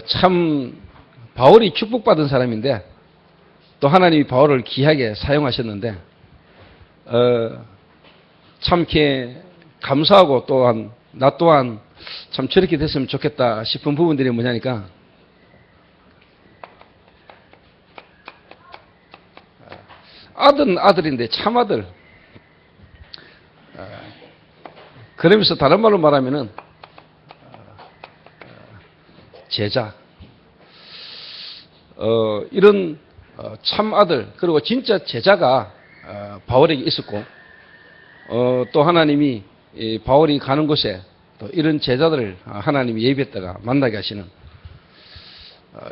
참 바울이 축복받은 사람인데 또 하나님이 바울을 귀하게 사용하셨는데 참 이렇게 감사하고 또한 나 또한 참 저렇게 됐으면 좋겠다 싶은 부분들이 뭐냐니까 아들은 아들인데 참 아들. 그러면서 다른 말로 말하면은 제자. 이런 참 아들 그리고 진짜 제자가 바울에게 있었고 또 하나님이 바울이 가는 곳에 또 이런 제자들을 하나님이 예비했다가 만나게 하시는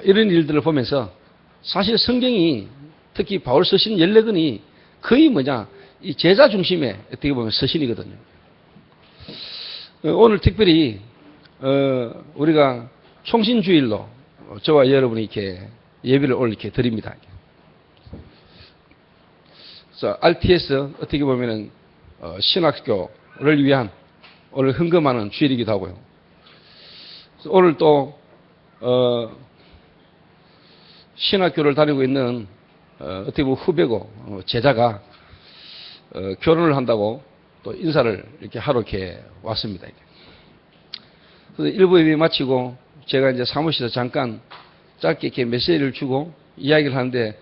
이런 일들을 보면서 사실 성경이 특히 바울 서신 14권이 거의 뭐냐 이 제자 중심의 어떻게 보면 서신이거든요. 오늘 특별히 우리가 총신주일로 저와 여러분이 이렇게 예배를 오늘 이렇게 드립니다. 그래서 RTS 어떻게 보면은 신학교를 위한 오늘 헌금하는 주일이기도 하고요. 오늘 또 신학교를 다니고 있는 어떻게 보면 후배고 제자가 결혼을 한다고 또 인사를 이렇게 하러 이렇게 왔습니다. 그래서 일부 예배 마치고 제가 이제 사무실에서 잠깐 짧게 이렇게 메시지를 주고 이야기를 하는데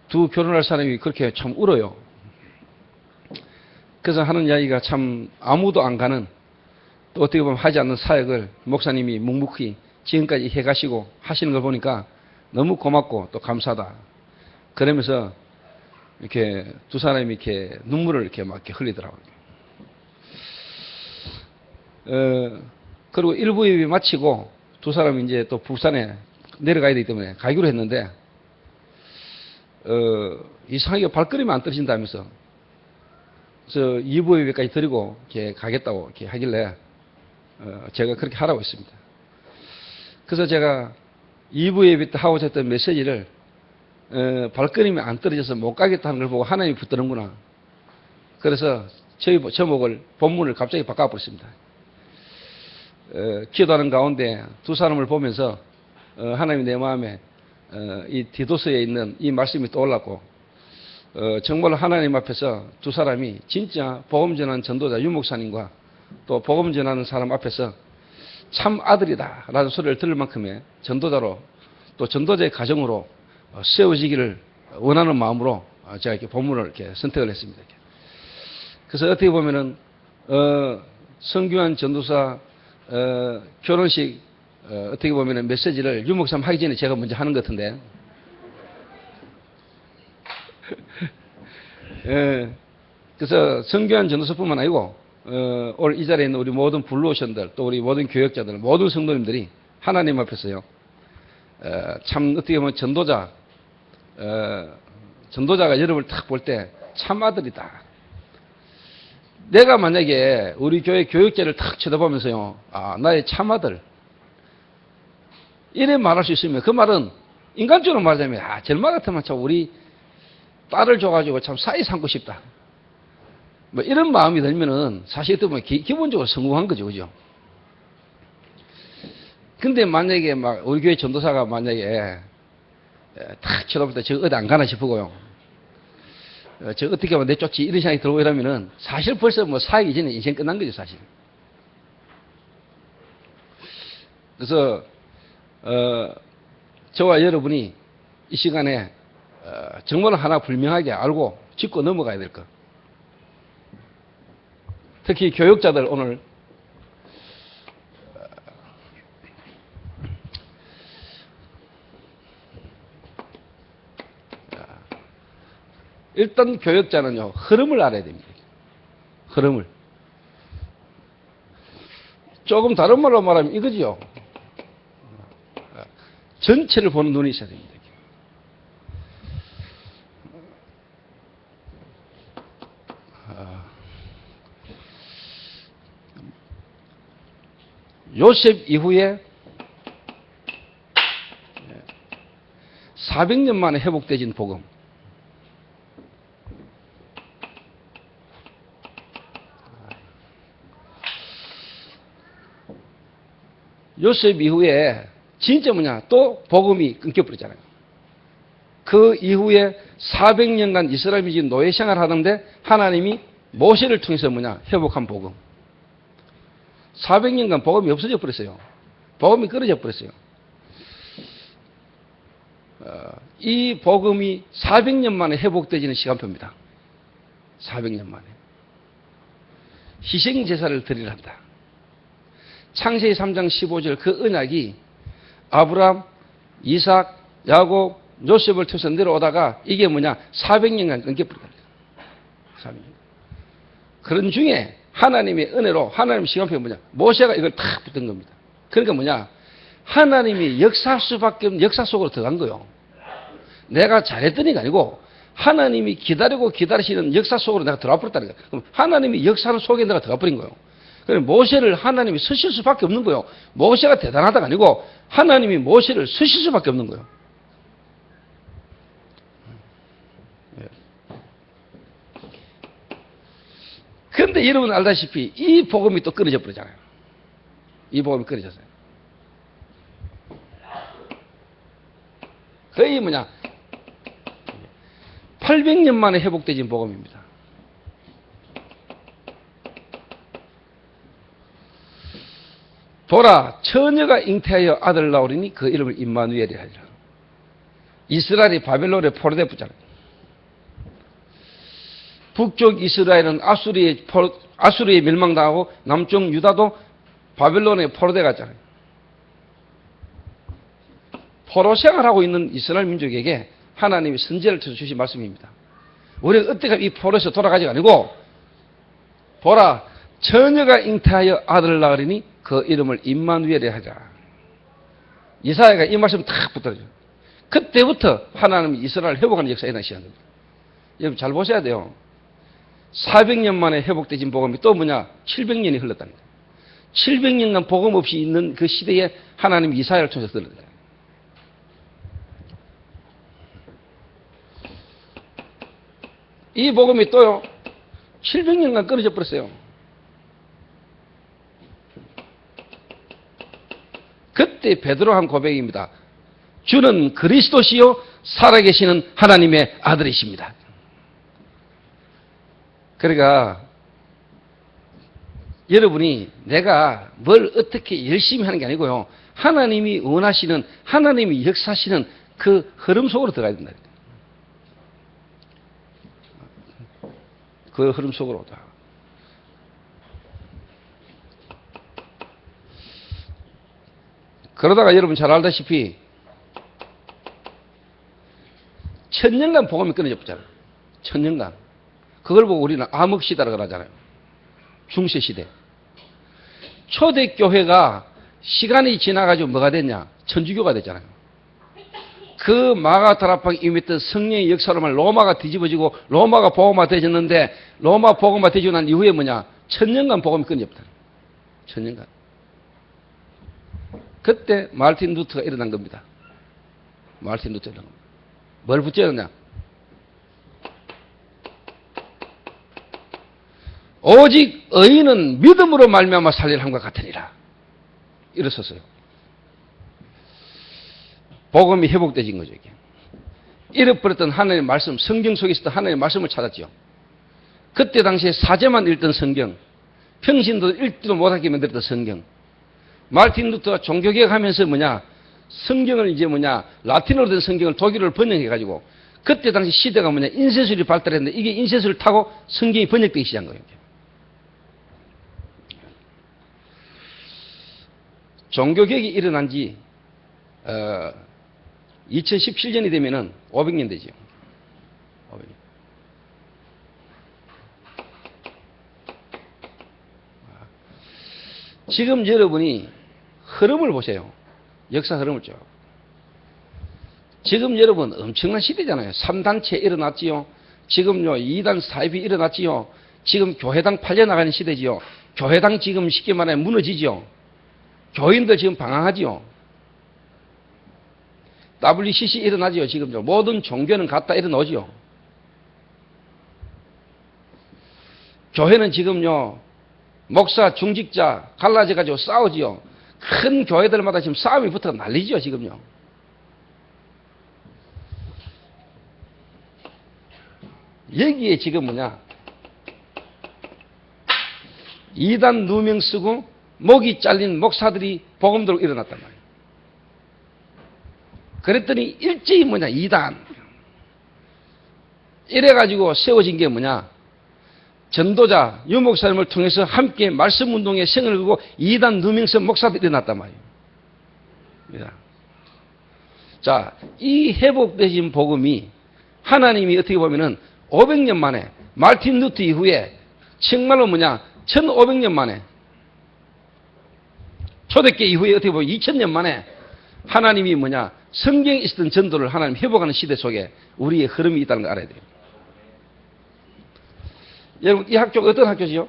두 결혼할 사람이 그렇게 참 울어요. 그래서 하는 이야기가 참 아무도 안 가는 또 어떻게 보면 하지 않는 사역을 목사님이 묵묵히 지금까지 해가시고 하시는 걸 보니까 너무 고맙고 또 감사하다. 그러면서 이렇게 두 사람이 이렇게 눈물을 이렇게 막 이렇게 흘리더라고요. 그리고 일부 예배 마치고 두 사람이 이제 또 부산에 내려가야 되기 때문에 가기로 했는데, 이상하게 발걸음이 안 떨어진다면서, 저 2부 예배까지 드리고 이렇게 가겠다고 이렇게 하길래, 제가 그렇게 하라고 했습니다. 그래서 제가 2부 예배 때 하고자 했던 메시지를, 발걸음이 안 떨어져서 못 가겠다는 걸 보고 하나님이 붙드는구나. 그래서 저희 제목을, 본문을 갑자기 바꿔버렸습니다. 기도하는 가운데 두 사람을 보면서 하나님이 내 마음에 이 디도서에 있는 이 말씀이 떠올랐고 정말 하나님 앞에서 두 사람이 진짜 복음 전하는 전도자 유목사님과 또 복음 전하는 사람 앞에서 참 아들이다 라는 소리를 들을 만큼의 전도자로 또 전도자의 가정으로 세워지기를 원하는 마음으로 제가 이렇게 본문을 이렇게 선택을 했습니다. 그래서 어떻게 보면은 성규환 전도사 결혼식 어떻게 보면 메시지를 유목삼 하기 전에 제가 먼저 하는 것 같은데 그래서 성규환 전도사뿐만 아니고 오늘 이 자리에 있는 우리 모든 블루오션들 또 우리 모든 교역자들 모든 성도님들이 하나님 앞에서요 참 어떻게 보면 전도자가 여러분을 딱 볼 때 참 아들이다. 내가 만약에 우리 교회 교육자를 탁 쳐다보면서요, 아, 나의 참아들. 이래 말할 수 있으면 그 말은 인간적으로 말하자면, 아, 절마 같으면 참 우리 딸을 줘가지고 참 사이 삼고 싶다. 뭐 이런 마음이 들면은 사실 또 뭐 기본적으로 성공한 거죠. 그죠? 근데 만약에 막 우리 교회 전도사가 만약에 탁 쳐다볼 때 저 어디 안 가나 싶고요. 저 어떻게 하면 내쫓지 이런 생각이 들고 이러면은 사실 벌써 뭐 사기 전에 인생 끝난 거죠 사실. 그래서 저와 여러분이 이 시간에 정말 하나 분명하게 알고 짚고 넘어가야 될 것. 특히 교육자들 오늘 일단 교역자는요, 흐름을 알아야 됩니다. 흐름을. 조금 다른 말로 말하면 이거지요. 전체를 보는 눈이 있어야 됩니다. 요셉 이후에 400년 만에 회복되진 복음. 요셉 이후에 진짜 뭐냐? 또 복음이 끊겨버리잖아요. 그 이후에 400년간 이스라엘 민족이 노예 생활을 하던데 하나님이 모세를 통해서 뭐냐? 회복한 복음. 400년간 복음이 없어져 버렸어요. 복음이 끊어져 버렸어요. 이 복음이 400년 만에 회복되지는 시간표입니다. 400년 만에. 희생 제사를 드리려 한다. 창세기 3장 15절 그 언약이 아브라함, 이삭, 야곱, 요셉을 통해서 내려오다가 이게 뭐냐? 400년간 끊겨버립니다. 400년. 그런 중에 하나님의 은혜로 하나님의 시간표가 뭐냐? 모세가 이걸 탁 붙은 겁니다. 그러니까 뭐냐? 하나님이 역사 수밖에 없는 역사 속으로 들어간 거예요. 내가 잘했더니가 아니고 하나님이 기다리고 기다리시는 역사 속으로 내가 들어와 버렸다는 거예요. 그럼 하나님이 역사는 속에 내가 들어가 버린 거예요. 그럼 모세를 하나님이 쓰실 수밖에 없는 거예요. 모세가 대단하다가 아니고 하나님이 모세를 쓰실 수밖에 없는 거예요. 그런데 여러분 알다시피 이 복음이 또 끊어져 버리잖아요. 이 복음이 끊어졌어요. 거의 뭐냐? 800년 만에 회복되진 복음입니다. 보라, 처녀가 잉태하여 아들을 낳으리니 그 이름을 임마누엘이라 하리라. 이스라엘이 바벨론에 포로돼 붙잖아요. 북쪽 이스라엘은 아수리에 멸망당하고 남쪽 유다도 바벨론에 포로돼 갔잖아요. 포로 생활하고 있는 이스라엘 민족에게 하나님이 선제를 주신 말씀입니다. 우리가 어떻게 이 포로에서 돌아가지가 아니고 보라, 처녀가 잉태하여 아들을 낳으리니 그 이름을 임마누엘이라 하자. 이사야가 이 말씀 탁 붙들어줘요. 그때부터 하나님이 이스라엘을 회복하는 역사에 일어나기 시작합니다. 여러분 잘 보셔야 돼요. 400년 만에 회복되진 복음이 또 뭐냐? 700년이 흘렀다는 거예요. 700년간 복음 없이 있는 그 시대에 하나님이 이사야를 통해서 들은 거예요. 이 복음이 또요, 700년간 끊어져 버렸어요. 그때 베드로 한 고백입니다. 주는 그리스도시요 살아계시는 하나님의 아들이십니다. 그러니까 여러분이 내가 뭘 어떻게 열심히 하는 게 아니고요. 하나님이 원하시는, 하나님이 역사하시는 그 흐름 속으로 들어가야 된다. 그 흐름 속으로 오다. 그러다가 여러분 잘 알다시피 1000년간 복음이 끊어져 버렸잖아요. 1000년간. 그걸 보고 우리는 암흑시대라고 그러잖아요. 중세시대. 초대교회가 시간이 지나가지고 뭐가 됐냐? 천주교가 됐잖아요. 그 마가다락방에 임했던 성령의 역사로만 로마가 뒤집어지고 로마가 복음화 되졌는데 로마 복음화 되지고 난 이후에 뭐냐? 1000년간 복음이 끊어져 버렸다. 1000년간. 그때 마르틴 루터가 일어난 겁니다. 마르틴 루터가 일어난 겁니다. 뭘 붙였느냐? 오직 의인은 믿음으로 말미암아 살리라 함과 같으니라. 이랬었어요. 복음이 회복되진 거죠, 이게. 잃어버렸던 하나님의 말씀, 성경 속에 있었던 하나님의 말씀을 찾았죠. 그때 당시에 사제만 읽던 성경, 평신도 읽지도 못하게 만들었던 성경. 마르틴 루터가 종교개혁하면서 뭐냐, 성경을 이제 뭐냐, 라틴어로 된 성경을 독일어로 번역해가지고, 그때 당시 시대가 뭐냐, 인쇄술이 발달했는데, 이게 인쇄술을 타고 성경이 번역되기 시작한 거예요. 종교개혁이 일어난 지 2017년이 되면은 500년 되죠. 500년. 지금 여러분이 흐름을 보세요. 역사 흐름을 쭉. 지금 여러분 엄청난 시대잖아요. 3단체 일어났지요. 지금요 2단 사입이 일어났지요. 지금 교회당 팔려나가는 시대지요. 교회당 지금 쉽게 말해 무너지죠. 교인들 지금 방황하지요. WCC 일어나지요. 지금 모든 종교는 갖다 일어나지요. 교회는 지금요 목사 중직자 갈라져 가지고 싸우지요. 큰 교회들마다 지금 싸움이 붙어 난리죠, 지금요. 여기에 지금 뭐냐, 이단 누명 쓰고 목이 잘린 목사들이 복음 들고 일어났단 말이에요. 그랬더니 일제히 뭐냐, 이단. 이래가지고 세워진 게 뭐냐, 전도자 유 목사님을 통해서 함께 말씀 운동에 성을 걸고 이단 누명성 목사들이 일어났단 말이에요. 자, 이 회복되신 복음이 하나님이 어떻게 보면은 500년 만에, 말틴 루터 이후에 정말로 뭐냐, 1500년 만에, 초대교회 이후에 어떻게 보면 2000년 만에 하나님이 뭐냐, 성경에 있었던 전도를 하나님 회복하는 시대 속에 우리의 흐름이 있다는 걸 알아야 돼요. 여러분, 이 학교가 어떤 학교지요?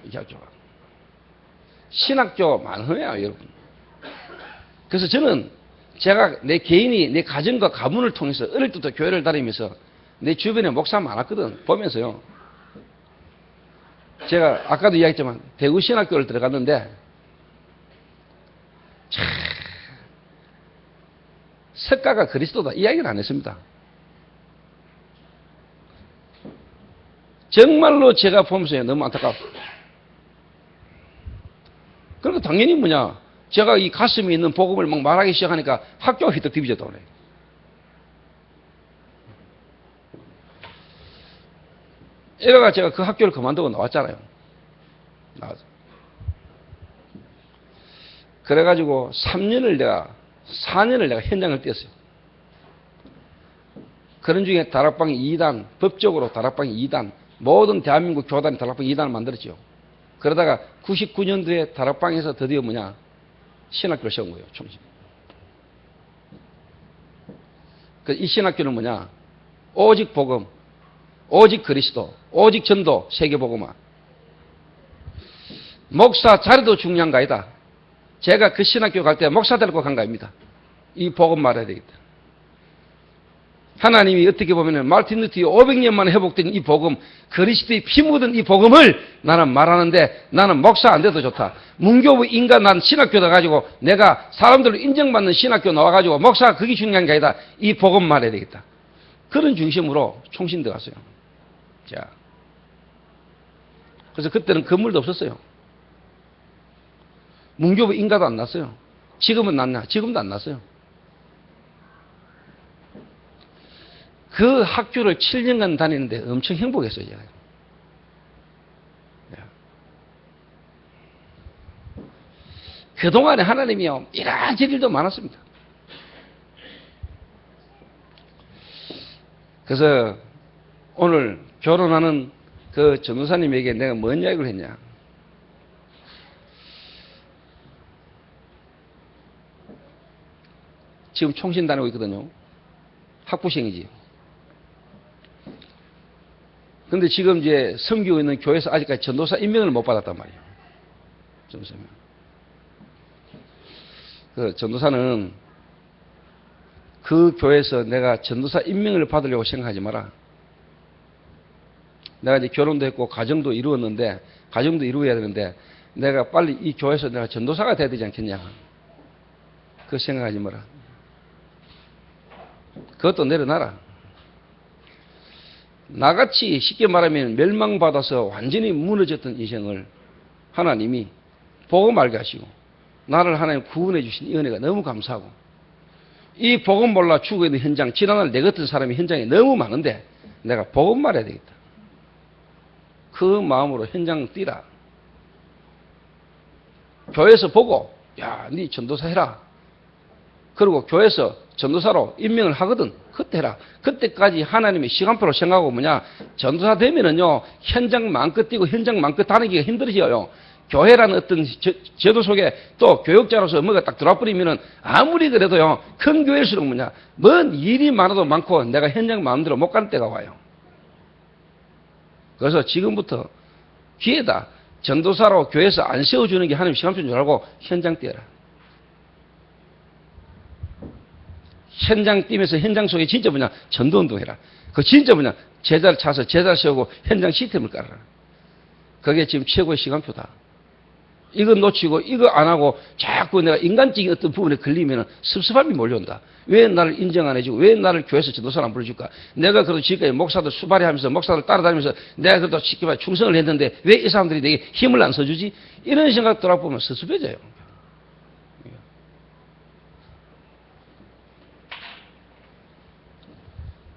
이 학교가 신학교 만회예요, 여러분. 그래서 저는 제가 내 개인이 내 가정과 가문을 통해서 어릴 때부터 교회를 다니면서 내 주변에 목사 많았거든. 보면서요, 제가 아까도 이야기했지만 대구 신학교를 들어갔는데 참 석가가 그리스도다 이야기는 안 했습니다. 정말로 제가 보면서 너무 안타까워. 그러니까 당연히 뭐냐, 제가 이 가슴에 있는 복음을 막 말하기 시작하니까 학교가 휘떡 뒤집어졌다 그래. 이래가 제가 그 학교를 그만두고 나왔잖아요. 나와서. 그래가지고 4년을 내가 현장을 뛰었어요. 그런 중에 다락방이 2단, 법적으로 다락방이 2단, 모든 대한민국 교단이 다락방 2단을 만들었죠. 그러다가 99년도에 다락방에서 드디어 뭐냐, 신학교를 세운 거예요, 총신. 이 신학교는 뭐냐, 오직 복음, 오직 그리스도, 오직 전도, 세계복음화. 목사 자리도 중요한 거 아니다. 제가 그 신학교 갈 때 목사 데리고 간 거 아닙니다. 이 복음 말해야 되겠다. 하나님이 어떻게 보면 말틴 루터의 500년 만에 회복된 이 복음, 그리스도의 피 묻은 이 복음을 나는 말하는데 나는 목사 안 돼도 좋다. 문교부 인간 난 신학교다 가지고 내가 사람들로 인정받는 신학교 나와가지고 목사가 그게 중요한 게 아니다. 이 복음 말해야 되겠다. 그런 중심으로 총신 들어갔어요. 자, 그래서 그때는 건물도 없었어요. 문교부 인가도 안 났어요. 지금은 났냐? 지금도 안 났어요. 그 학교를 7년간 다니는데 엄청 행복했어요, 제가. 그동안에 하나님이요, 이런저런 일도 많았습니다. 그래서 오늘 결혼하는 그 전도사님에게 내가 뭔 이야기를 했냐. 지금 총신 다니고 있거든요. 학부생이지. 근데 지금 이제 섬기고 있는 교회에서 아직까지 전도사 임명을 못 받았단 말이에요. 전도사 임명. 그 전도사는 그 교회에서 내가 전도사 임명을 받으려고 생각하지 마라. 내가 이제 결혼도 했고 가정도 이루었는데, 가정도 이루어야 되는데 내가 빨리 이 교회에서 내가 전도사가 돼야 되지 않겠냐. 그 생각하지 마라. 그것도 내려놔라. 나같이 쉽게 말하면 멸망받아서 완전히 무너졌던 인생을 하나님이 복음 알게 하시고 나를 하나님 구원해 주신 이 은혜가 너무 감사하고, 이 복음 몰라 죽어 있는 현장, 지난날 내 같은 사람이 현장에 너무 많은데 내가 복음 말해야 되겠다. 그 마음으로 현장 뛰라. 교회에서 보고, 야, 네 전도사 해라. 그리고 교회에서 전도사로 임명을 하거든. 그때 해라. 그때까지 하나님의 시간표로 생각하고 뭐냐, 전도사 되면은요, 현장 마음껏 뛰고 현장 마음껏 다니기가 힘들어져요. 교회라는 어떤 제도 속에 또 교육자로서 뭐가 딱 들어와 버리면은 아무리 그래도요, 큰 교회일수록 뭐냐, 뭔 일이 많아도 많고 내가 현장 마음대로 못 가는 때가 와요. 그래서 지금부터 기회다. 전도사로 교회에서 안 세워주는 게 하나님 시간표인 줄 알고 현장 뛰어라. 현장 뛰면서 현장 속에 진짜 뭐냐, 전도운동해라. 그 진짜 뭐냐, 제자를 찾아서 제자를 세우고 현장 시스템을 깔아라. 그게 지금 최고의 시간표다. 이거 놓치고 이거 안 하고 자꾸 내가 인간적인 어떤 부분에 걸리면 섭섭함이 몰려온다. 왜 나를 인정 안 해주고 왜 나를 교회에서 전도사를 안 불러줄까? 내가 그래도 지금까지 목사들 수발이 하면서 목사들 따라다니면서 내가 그래도 쉽게 말 충성을 했는데 왜 이 사람들이 내게 힘을 안 써주지? 이런 생각 돌아보면 섭섭해져요.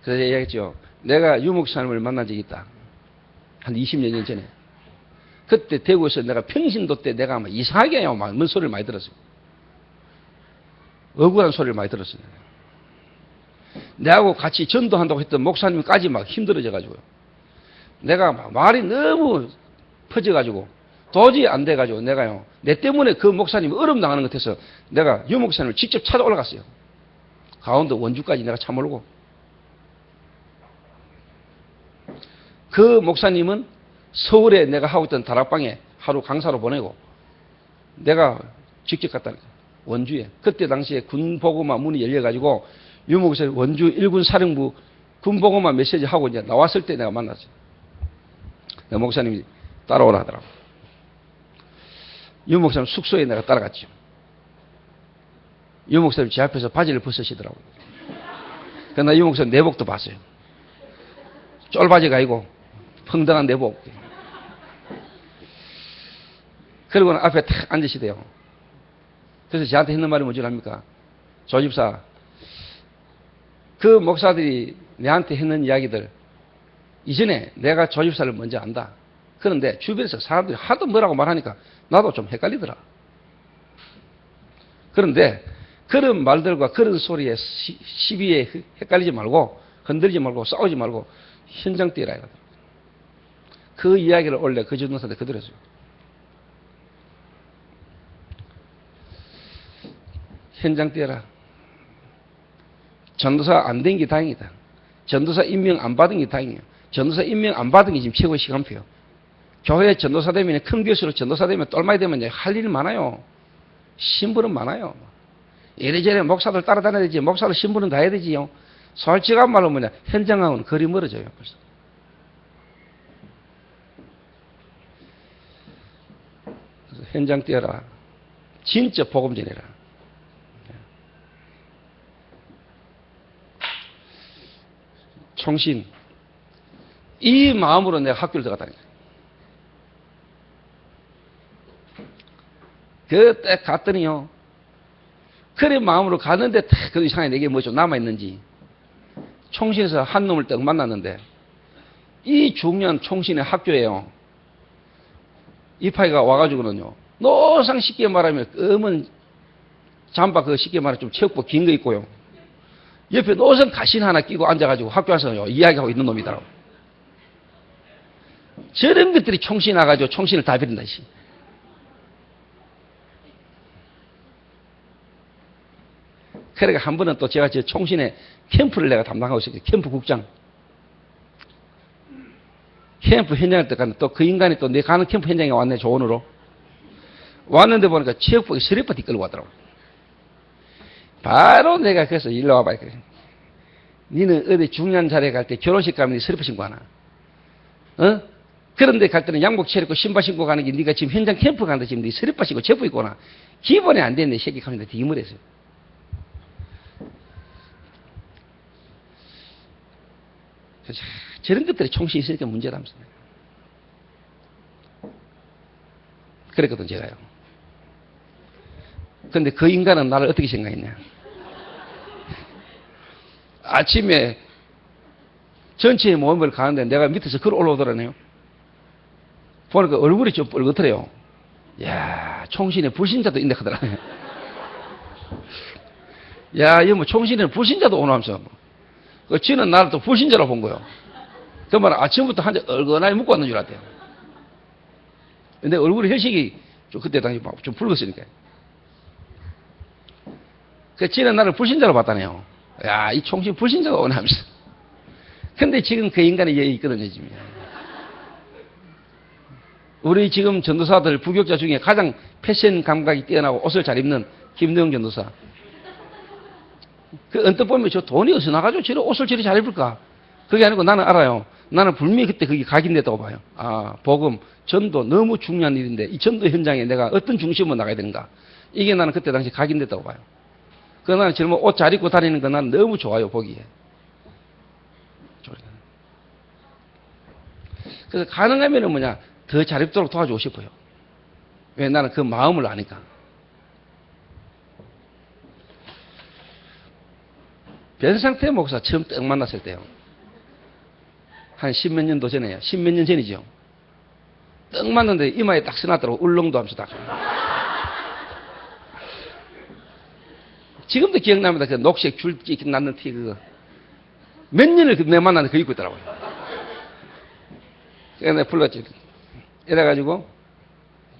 그래서 얘기했죠. 내가 유 목사님을 만난 적이 있다. 한 20여 년 전에. 그때 대구에서 내가 평신도 때 내가 아마 이상하게 해요. 뭔 소리를 많이 들었어요. 억울한 소리를 많이 들었어요. 내하고 같이 전도한다고 했던 목사님까지 막 힘들어져가지고요. 내가 막 말이 너무 퍼져가지고 도저히 안 돼가지고 내가요. 내 때문에 그 목사님이 어려움당하는 것 같아서 내가 유 목사님을 직접 찾아 올라갔어요. 강원도 원주까지 내가 차 몰고. 그 목사님은 서울에 내가 하고 있던 다락방에 하루 강사로 보내고 내가 직접 갔다니까. 원주에. 그때 당시에 군보고마 문이 열려가지고 유 목사님 원주 1군 사령부 군보고마 메시지 하고 이제 나왔을 때 내가 만났어요. 목사님이 따라오라 하더라고. 유 목사님 숙소에 내가 따라갔죠. 유 목사님 제 앞에서 바지를 벗으시더라고요. 그러나 유 목사님 내복도 봤어요. 쫄바지가 아니고 펑당한 내복. 그리고는 앞에 탁 앉으시대요. 그래서 저한테 했는 말이 뭔지 압니까? 조집사, 그 목사들이 내한테 했는 이야기들 이전에 내가 조집사를 먼저 안다. 그런데 주변에서 사람들이 하도 뭐라고 말하니까 나도 좀 헷갈리더라. 그런데 그런 말들과 그런 소리에 시비에 헷갈리지 말고 흔들리지 말고 싸우지 말고 현장 뛰어라. 그 이야기를 원래 그 전도사한테 그대로 했어요. 현장 뛰어라. 전도사 안 된 게 다행이다. 전도사 임명 안 받은 게 다행이에요. 전도사 임명 안 받은 게 지금 최고의 시간표예요. 교회 전도사 되면 큰 교수로 전도사 되면 똘마이 되면 할 일 많아요. 신분은 많아요. 이래저래 목사들 따라다녀야 되지. 목사들 신분은 다 해야 되지요. 솔직한 말로 뭐냐, 현장하고는 거리 멀어져요. 벌써. 그래서 현장 뛰어라. 진짜 복음 전해라. 총신. 이 마음으로 내가 학교를 들어갔다니까. 그때 갔더니요. 그래 마음으로 갔는데 그 이상하게 내게 뭐 좀 남아있는지. 총신에서 한 놈을 딱 만났는데 이 중요한 총신의 학교에요. 이파이가 와가지고는요. 노상 쉽게 말하면 검은 잠바 그 쉽게 말하면 좀 체육복 긴 거 입고요. 옆에 노선 가신 하나 끼고 앉아가지고 학교 와서 이야기하고 있는 놈이더라고. 저런 것들이 총신 와가지고 총신을 다 버린다. 그러니까 한 번은 또 제가 저 총신의 캠프를 내가 담당하고 있었어요. 캠프 국장. 캠프 현장을 때 갔는데 또 그 인간이 또 내 가는 캠프 현장에 왔네, 조언으로. 왔는데 보니까 체육복에 스리퍼티 끌고 왔더라고. 바로 내가 그래서 일로 와봐. 니는 어디 중요한 자리에 갈 때 결혼식 가면 스리퍼 신고 하나? 어? 그런데 갈 때는 양복 차려입고 신발 신고 가는 게 네가 지금 현장 캠프 가는데 지금 네 스리퍼 신고 제복 입고 나. 기본이 안 됐네, 새끼 하면서 뒤임을 했어요. 저런 것들이 총신이 있으니까 문제라면서. 그랬거든, 제가요. 근데 그 인간은 나를 어떻게 생각했냐. 아침에 전체의 모임을 가는데 내가 밑에서 글 올라오더라네요. 보니까 얼굴이 좀 뻘겋더래요. 야, 총신에 불신자도 있네 하더라. 야, 이거 뭐 총신에는 불신자도 오나 하면서. 그 지는 나를 또 불신자로 본 거예요. 그 말은 아침부터 한잔 얼큰하게 묵고 왔는 줄 알았대요. 근데 얼굴이 혈색이 좀 그때 당시 좀 붉었으니까. 그 지는 나를 불신자로 봤다네요. 야, 이 총신 불신자가 오나 하면서. 근데 지금 그 인간이 여기 있거든요, 지금. 우리 지금 전도사들, 부교육자 중에 가장 패션 감각이 뛰어나고 옷을 잘 입는 김대영 전도사. 그 언뜻 보면 저 돈이 어디서 나가지고 저런 옷을 저리 잘 입을까? 그게 아니고 나는 알아요. 나는 분명히 그때 그게 각인됐다고 봐요. 아, 복음, 전도 너무 중요한 일인데 이 전도 현장에 내가 어떤 중심으로 나가야 되는가. 이게 나는 그때 당시 각인됐다고 봐요. 그러나 나는 젊은 옷 잘 입고 다니는 거 나는 너무 좋아요, 보기에. 그래서 가능하면은 뭐냐, 더 잘 입도록 도와주고 싶어요. 왜? 나는 그 마음을 아니까. 변상태 목사 처음 딱 만났을 때요. 한 십몇 년도 전에요. 십몇 년 전이죠. 딱 만났는데 이마에 딱 써놨더라고. 울릉도 하면서 딱. 지금도 기억납니다. 그 녹색 줄기 났는 티 그거. 몇 년을 내 만났는데 그거 입고 있더라고요. 그래서 내가 불렀지. 이래가지고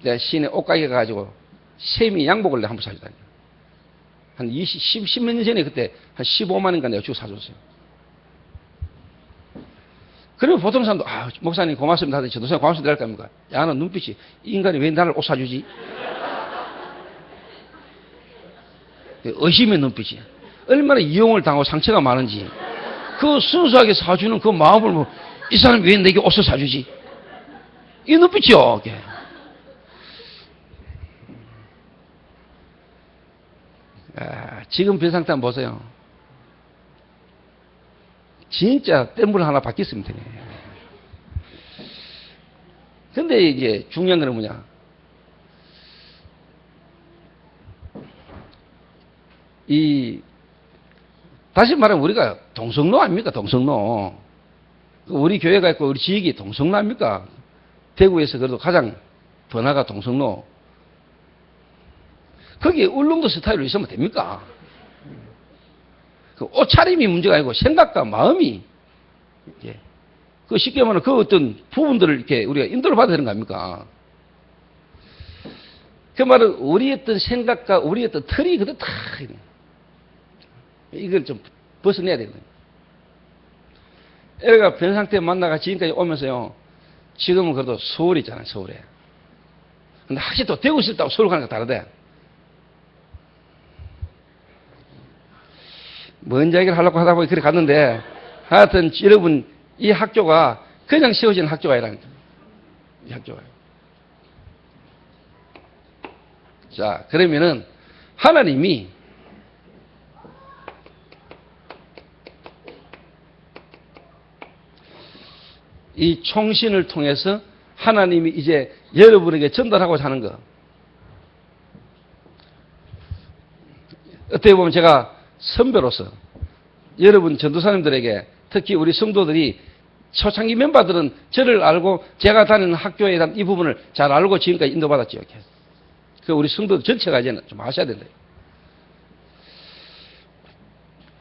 내가 시내 옷가게 가가지고 세미 양복을 내가 한번 사주다니. 한 10몇 년 전에 그때 한 15만 원인가 내가 주고 사줬어요. 그리고 보통 사람도, 아, 목사님 고맙습니다 하더니 전도사님 고맙습니다 할 겁니까? 야, 너 눈빛이, 이 인간이 왜 나를 옷 사주지? 의심의 눈빛이. 얼마나 이용을 당하고 상처가 많은지. 그 순수하게 사주는 그 마음을 뭐, 이 사람이 왜 내게 옷을 사주지? 이 눈빛이요. 이게. 아, 지금 변상태 한번 보세요. 진짜 땜물 하나 바뀌었으면 되네. 근데 이제 중요한 건 뭐냐. 다시 말하면 우리가 동성로 아닙니까? 동성로. 우리 교회가 있고 우리 지역이 동성로 아닙니까? 대구에서 그래도 가장 번화가 동성로. 거기에 울릉도 스타일로 있으면 됩니까? 그 옷차림이 문제가 아니고 생각과 마음이, 예. 그 쉽게 말하면 그 어떤 부분들을 이렇게 우리가 인도를 받아야 되는 거 아닙니까? 그 말은 우리의 어떤 생각과 우리의 어떤 틀이 그대로 다, 이걸 좀 벗어내야 되는 거예요. 애가 변상태 만나가 지금까지 오면서요, 지금은 그래도 서울에 있잖아요, 서울에. 근데 확실히 또 대구 있다고 서울 가는 거 다르대. 뭔 이야기를 하려고 하다 보니 그래 갔는데, 하여튼 여러분, 이 학교가 그냥 세워진 학교가 아니라니까. 이 학교가. 자, 그러면은 하나님이 이 총신을 통해서 하나님이 이제 여러분에게 전달하고자 하는 거. 어떻게 보면 제가 선배로서 여러분 전도사님들에게 특히 우리 성도들이 초창기 멤버들은 저를 알고 제가 다니는 학교에 대한 이 부분을 잘 알고 지금까지 인도받았죠. 이렇게. 그 우리 성도들 전체가 이제는 좀 아셔야 된다.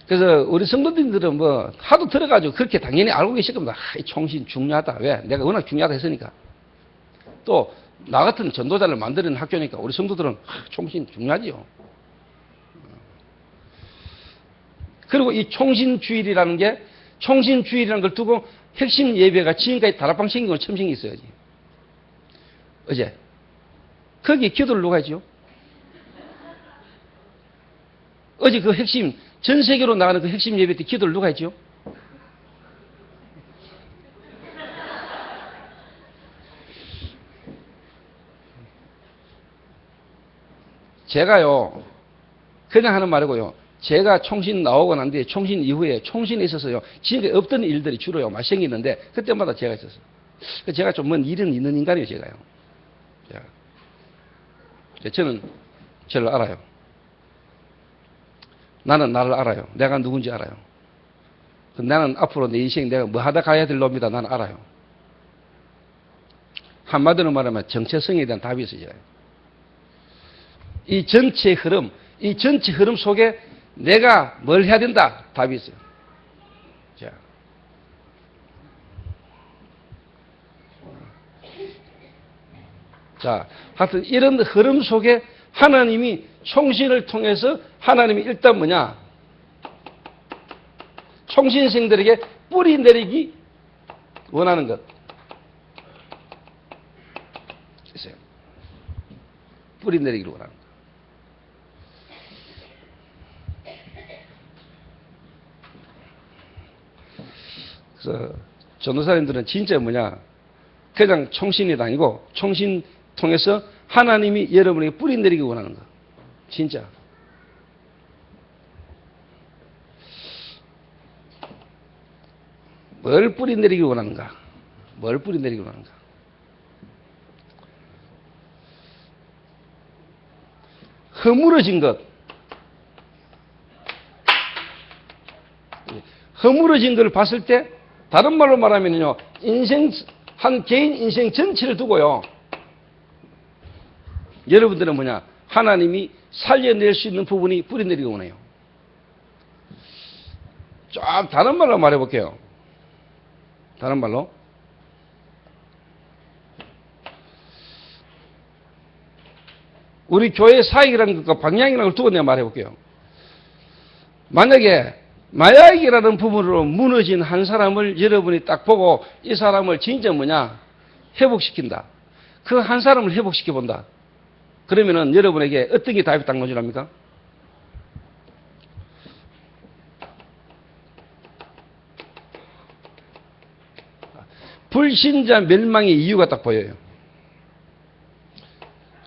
그래서 우리 성도님들은 뭐 하도 들어가지고 그렇게 당연히 알고 계실 겁니다. 아, 이 총신 중요하다. 왜? 내가 워낙 중요하다 했으니까. 또 나 같은 전도자를 만드는 학교니까 우리 성도들은 총신 중요하지요. 그리고 이 총신주일이라는 게 총신주일이라는 걸 두고 핵심 예배가 지금까지 다락방 생긴 건 처음 생겼어야지. 어제 거기에 기도를 누가 했죠? 어제 그 핵심 전 세계로 나가는 그 핵심 예배 때 기도를 누가 했죠? 제가요, 그냥 하는 말이고요. 제가 총신 나오고 난 뒤에 총신 이후에 총신에 있어서요, 지금까지 없던 일들이 주로요, 많이 생기는데, 그때마다 제가 있었어요. 제가 좀 뭔 일은 있는 인간이에요, 제가요. 저는 저를 알아요. 나는 나를 알아요. 내가 누군지 알아요. 나는 앞으로 내 인생 내가 뭐 하다 가야 될 놈이다. 나는 알아요. 한마디로 말하면 정체성에 대한 답이 있어요. 이 전체 흐름 속에 내가 뭘 해야 된다. 답이 있어요. 자, 하여튼 이런 흐름 속에 하나님이 총신을 통해서 하나님이 일단 뭐냐? 총신생들에게 뿌리 내리기 원하는 것. 있어요. 뿌리 내리기를 원하는 것. 그래서 전도사님들은 진짜 뭐냐? 그냥 총신이 아니고 총신 통해서 하나님이 여러분에게 뿌리 내리기 원하는 거. 진짜. 뭘 뿌리 내리기 원하는가? 뭘 뿌리 내리기 원하는가? 허물어진 것. 허물어진 걸 봤을 때, 다른 말로 말하면요, 한 개인 인생 전체를 두고요, 여러분들은 뭐냐, 하나님이 살려낼 수 있는 부분이 뿌리 내리기 원해요. 좀 다른 말로 말해볼게요. 다른 말로. 우리 교회 사역이라는 것과 방향이라는 걸 두고 내가 말해볼게요. 만약에 마약이라는 부분으로 무너진 한 사람을 여러분이 딱 보고 이 사람을 진짜 뭐냐? 회복시킨다. 그 한 사람을 회복시켜본다. 그러면은 여러분에게 어떤 게 답이 딱 나오랍니까? 불신자 멸망의 이유가 딱 보여요.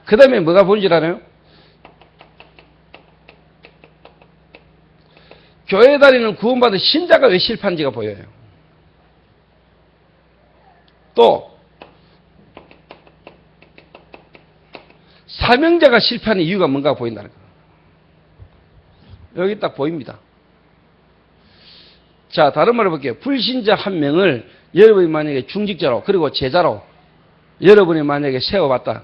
그 다음에 뭐가 보이는지 알아요? 교회 다니는 구원받은 신자가 왜 실패한지가 보여요. 또 사명자가 실패하는 이유가 뭔가 보인다는 거예요. 여기 딱 보입니다. 자, 다른 말로 볼게요. 불신자 한 명을 여러분이 만약에 중직자로 그리고 제자로 여러분이 만약에 세워봤다.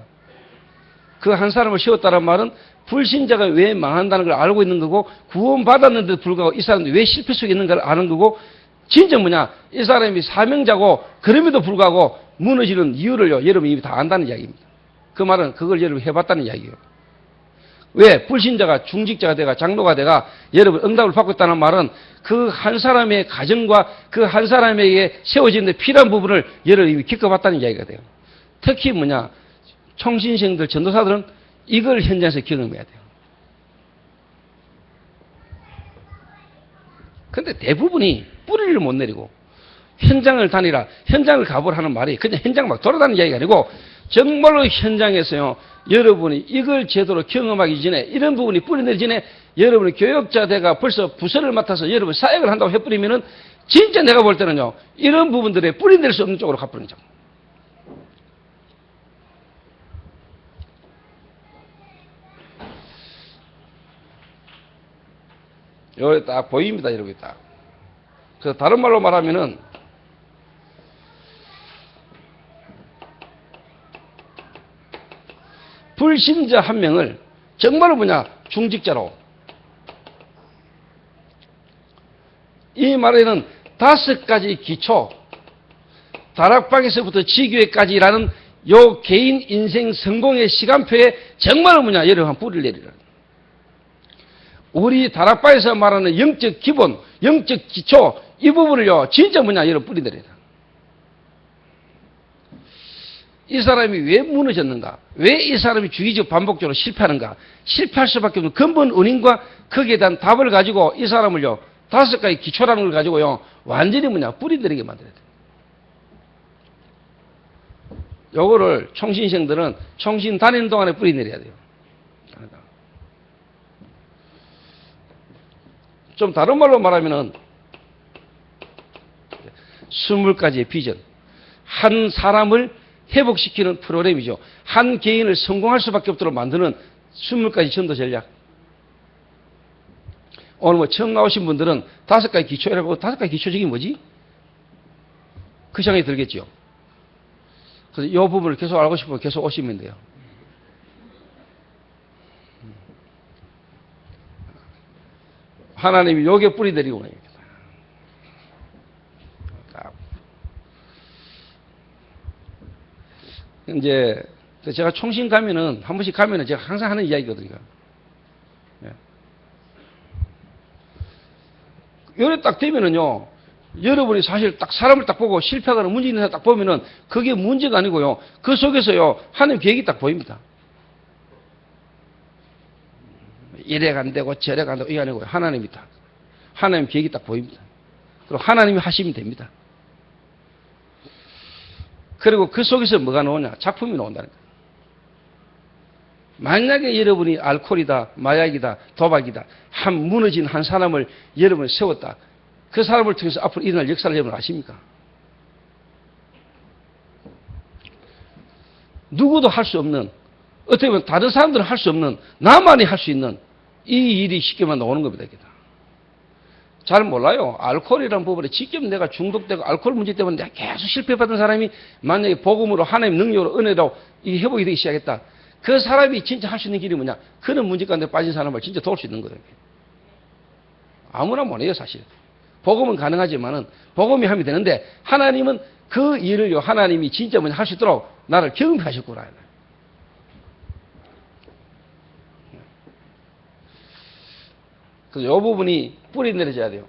그 한 사람을 세웠다는 말은 불신자가 왜 망한다는 걸 알고 있는 거고 구원받았는데도 불구하고 이 사람들이 왜 실패 속에 있는 걸 아는 거고 진짜 뭐냐 이 사람이 사명자고 그럼에도 불구하고 무너지는 이유를요 여러분이 이미 다 안다는 이야기입니다. 그 말은 그걸 여러분이 해봤다는 이야기예요. 왜 불신자가 중직자가 돼가 장로가 돼가 여러분 응답을 받고 있다는 말은 그 한 사람의 가정과 그 한 사람에게 세워지는데 필요한 부분을 여러분이 이미 겪어봤다는 이야기가 돼요. 특히 뭐냐 총신생들 전도사들은 이걸 현장에서 경험해야 돼요. 근데 대부분이 뿌리를 못 내리고 현장을 다니라 현장을 가보라 하는 말이 그냥 현장 막 돌아다니는 이야기가 아니고 정말로 현장에서요 여러분이 이걸 제대로 경험하기 전에 이런 부분이 뿌리 내리기 전에 여러분이 교역자대가 벌써 부서를 맡아서 여러분 사역을 한다고 해버리면은 진짜 내가 볼 때는요 이런 부분들에 뿌리 낼 수 없는 쪽으로 가버리는 거죠. 여기 딱 보입니다. 여러분 딱. 그래서 다른 말로 말하면은 불신자 한 명을 정말로 뭐냐 중직자로 이 말에는 5가지 기초 다락방에서부터 지교회까지라는 요 개인 인생 성공의 시간표에 정말로 뭐냐 여러분 한 뿌리를 내리라. 우리 다락방에서 말하는 영적 기본, 영적 기초 이 부분을요 진짜 뭐냐 여러분 뿌리 내리라. 이 사람이 왜 무너졌는가? 왜 이 사람이 주기적 반복적으로 실패하는가? 실패할 수밖에 없는 근본 원인과 거기에 대한 답을 가지고 이 사람을요 5가지 기초라는 걸 가지고요 완전히 뭐냐 뿌리 내리게 만들어야 돼요. 요거를 총신생들은 총신 다니는 동안에 뿌리 내려야 돼요. 좀 다른 말로 말하면은 20가지의 비전. 한 사람을 회복시키는 프로그램이죠. 한 개인을 성공할 수밖에 없도록 만드는 20가지 전도 전략. 오늘 뭐 처음 나오신 분들은 5가지 기초라고 5가지 기초적인 뭐지? 그 생각이 들겠죠. 그래서 이 부분을 계속 알고 싶으면 계속 오시면 돼요. 하나님이 요게 뿌리 내리고 오네요. 이제 제가 총신 가면은 한 번씩 가면은 제가 항상 하는 이야기거든요. 예. 요래 딱 되면은요, 여러분이 사실 딱 사람을 딱 보고 실패하거나 문제 있는 사람 딱 보면은 그게 문제가 아니고요. 그 속에서요, 하나님 계획이 딱 보입니다. 이래가 안 되고 저래가 안 되고 이게 아니고요. 하나님이 딱. 하나님 계획이 딱 보입니다. 그리고 하나님이 하시면 됩니다. 그리고 그 속에서 뭐가 나오냐? 작품이 나온다는 거예요. 만약에 여러분이 알코올이다, 마약이다, 도박이다, 무너진 한 사람을 여러분이 세웠다. 그 사람을 통해서 앞으로 일어날 역사를 여러분 아십니까? 누구도 할 수 없는, 어떻게 보면 다른 사람들은 할 수 없는, 나만이 할 수 있는 이 일이 쉽게만 나오는 겁니다. 잘 몰라요. 알코올이라는 부분에 직접 내가 중독되고 알코올 문제 때문에 내가 계속 실패받은 사람이 만약에 복음으로 하나님 능력으로 은혜로 이 회복이 되기 시작했다. 그 사람이 진짜 할 수 있는 길이 뭐냐? 그런 문제 가운데 빠진 사람을 진짜 도울 수 있는 거예요. 아무나 못해요, 사실. 복음은 가능하지만은 복음이 하면 되는데 하나님은 그 일을요, 하나님이 진짜 뭐냐 할 수 있도록 나를 경험하셨구나. 그래서 이 부분이 뿌리 내려져야 돼요.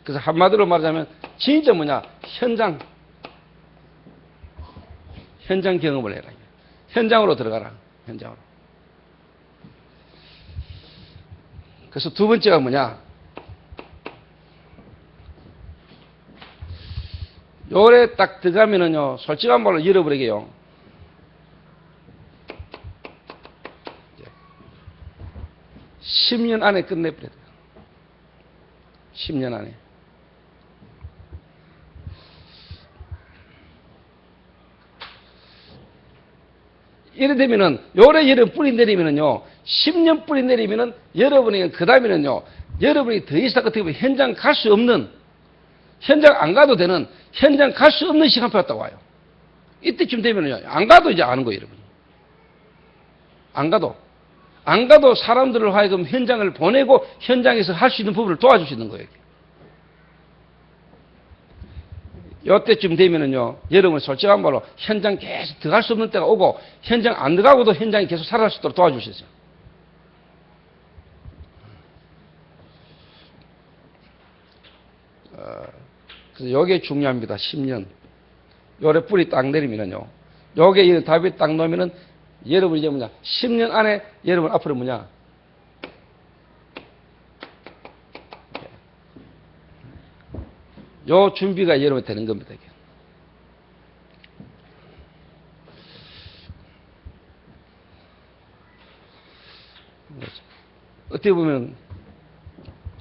그래서 한마디로 말하자면 진짜 뭐냐 현장 경험을 해라. 현장으로 들어가라. 현장으로. 그래서 두 번째가 뭐냐? 요래 딱 들어가면은요, 솔직한 말로 잃어버리게요. 10년 안에 끝내버려야 돼요. 10년 안에. 이래 되면은, 요래 여러분 뿌리 내리면은요, 10년 뿌리 내리면은, 여러분이, 그 다음에는요, 여러분이 더 이상 어떻게 보면 현장 갈 수 없는, 현장 안 가도 되는, 현장 갈 수 없는 시간표가 딱 와요. 이때쯤 되면은요, 안 가도 이제 아는 거예요, 여러분. 안 가도 사람들을 하여금 현장을 보내고 현장에서 할 수 있는 부분을 도와줄 수 있는 거예요. 이때쯤 되면은요, 여러분 솔직한 말로 현장 계속 들어갈 수 없는 때가 오고 현장 안 들어가고도 현장이 계속 살아갈 수 있도록 도와줄 수 있어요. 그래서 요게 중요합니다. 10년. 요래 뿌리 딱 내리면은요, 요게 이 답이 딱 놓으면은 여러분 이제 뭐냐, 10년 안에 여러분 앞으로 뭐냐, 요 준비가 여러분 되는 겁니다. 이게. 어떻게 보면